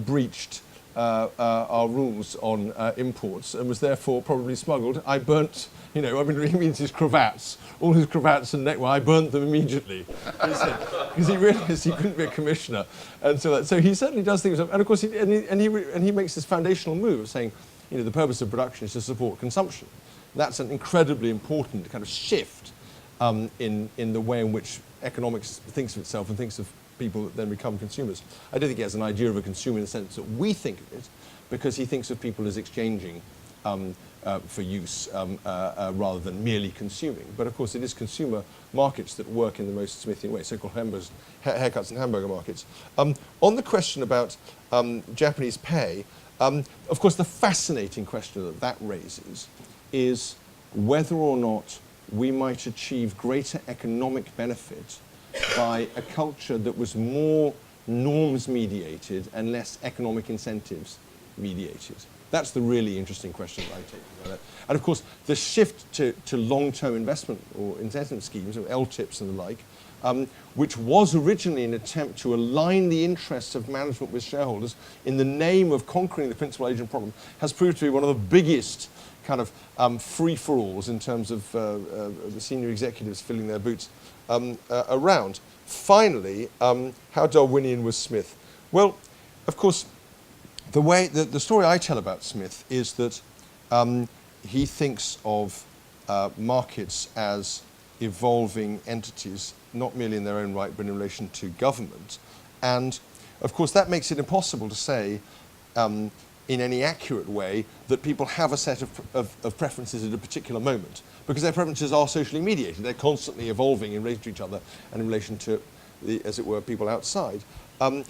breached our rules on imports and was therefore probably smuggled. I burnt, he means his cravats, all his cravats and neckwear, I burnt them immediately. Because he realised he couldn't be a commissioner. And so he certainly does things, and of course, he makes this foundational move of saying, the purpose of production is to support consumption. That's an incredibly important kind of shift in the way in which economics thinks of itself and thinks of people that then become consumers. I don't think he has an idea of a consumer in the sense that we think of it, because he thinks of people as exchanging for use rather than merely consuming. But of course, it is consumer markets that work in the most Smithian way, so-called haircuts and hamburger markets. On the question about Japanese pay, of course, the fascinating question that raises is whether or not we might achieve greater economic benefit by a culture that was more norms mediated and less economic incentives mediated. That's the really interesting question that I take about that. And of course, the shift to long-term investment or incentive schemes, or LTIPs and the like, which was originally an attempt to align the interests of management with shareholders in the name of conquering the principal agent problem, has proved to be one of the biggest kind of free-for-alls in terms of the senior executives filling their boots around. Finally, how Darwinian was Smith? Well, of course, the story I tell about Smith is that he thinks of markets as evolving entities, not merely in their own right, but in relation to government. And of course, that makes it impossible to say in any accurate way that people have a set of preferences at a particular moment, because their preferences are socially mediated. They're constantly evolving in relation to each other and in relation to, as it were, people outside. The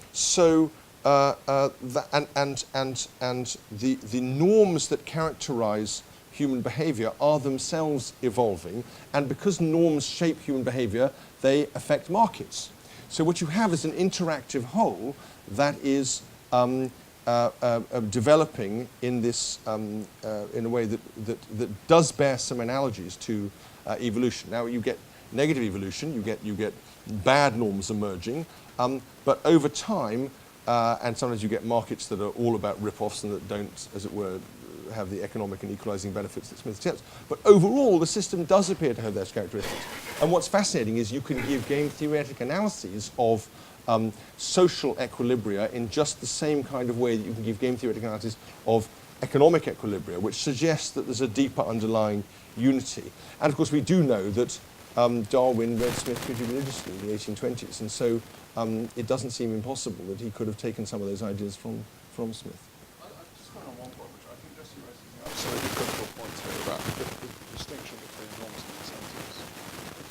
norms that characterize human behavior are themselves evolving, and because norms shape human behavior, they affect markets. So what you have is an interactive whole that is developing in this in a way that does bear some analogies to evolution. Now you get negative evolution, you get bad norms emerging, but over time, and sometimes you get markets that are all about rip-offs and that don't, as it were, have the economic and equalizing benefits that Smith accepts. But overall, the system does appear to have those characteristics. And what's fascinating is you can give game theoretic analyses of social equilibria in just the same kind of way that you can give game theoretic analysis of economic equilibria, which suggests that there's a deeper underlying unity. And of course, we do know that Darwin read Smith pretty religiously in the 1820s, and so it doesn't seem impossible that he could have taken some of those ideas from Smith. I just want on one point, which I think Jesse raises an absolutely critical point here about the distinction between norms and incentives.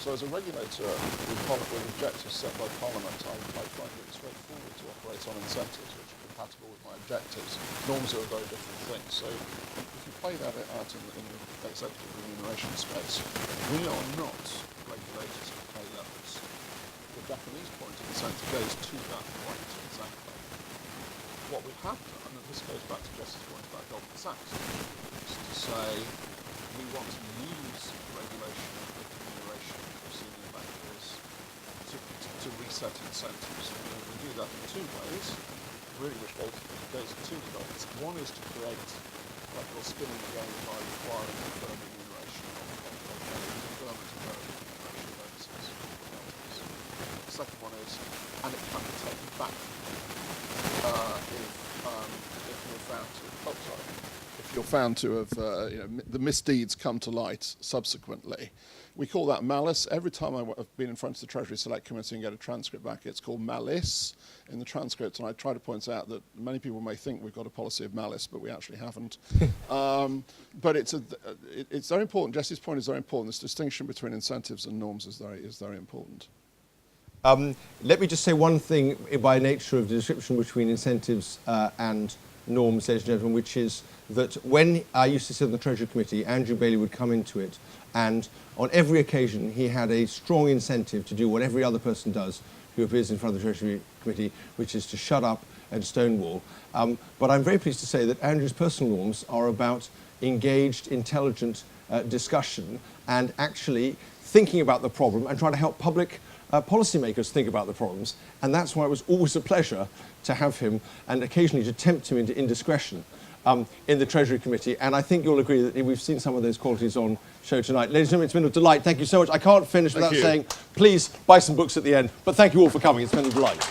So as a regulator with objectives set by Parliament, I find it straightforward to operate on incentives which are compatible with my objectives. Norms are a very different thing. So if you play that out in the executive remuneration space, we are not regulators of pay levels. The Japanese point of incentive goes to that point exactly. What we have done, and this goes back to Jesse's point about Goldman Sachs, is to say we want to use regulation of remuneration for senior bankers to reset incentives. We do that in two ways, really, which goes in two developments. One is to create like a little skin in the game by requiring a firm remuneration of remuneration bonuses. The second one is, and it can be taken back if you're found to have, the misdeeds come to light subsequently. We call that malice. Every time I've been in front of the Treasury Select Committee and get a transcript back, it's called malice in the transcript, and I try to point out that many people may think we've got a policy of malice, but we actually haven't. But it's very important. Jesse's point is very important. This distinction between incentives and norms is very important. Let me just say one thing by nature of the description between incentives and norms, ladies and gentlemen, which is that when I used to sit on the Treasury Committee, Andrew Bailey would come into it, and on every occasion he had a strong incentive to do what every other person does who appears in front of the Treasury Committee, which is to shut up and stonewall. But I'm very pleased to say that Andrew's personal norms are about engaged, intelligent discussion and actually thinking about the problem and trying to help public policymakers think about the problems, and that's why it was always a pleasure to have him and occasionally to tempt him into indiscretion in the Treasury Committee. And I think you'll agree that we've seen some of those qualities on show tonight. Ladies and gentlemen, it's been a delight. Thank you so much. I can't finish without saying, please buy some books at the end, but thank you all for coming. It's been a delight.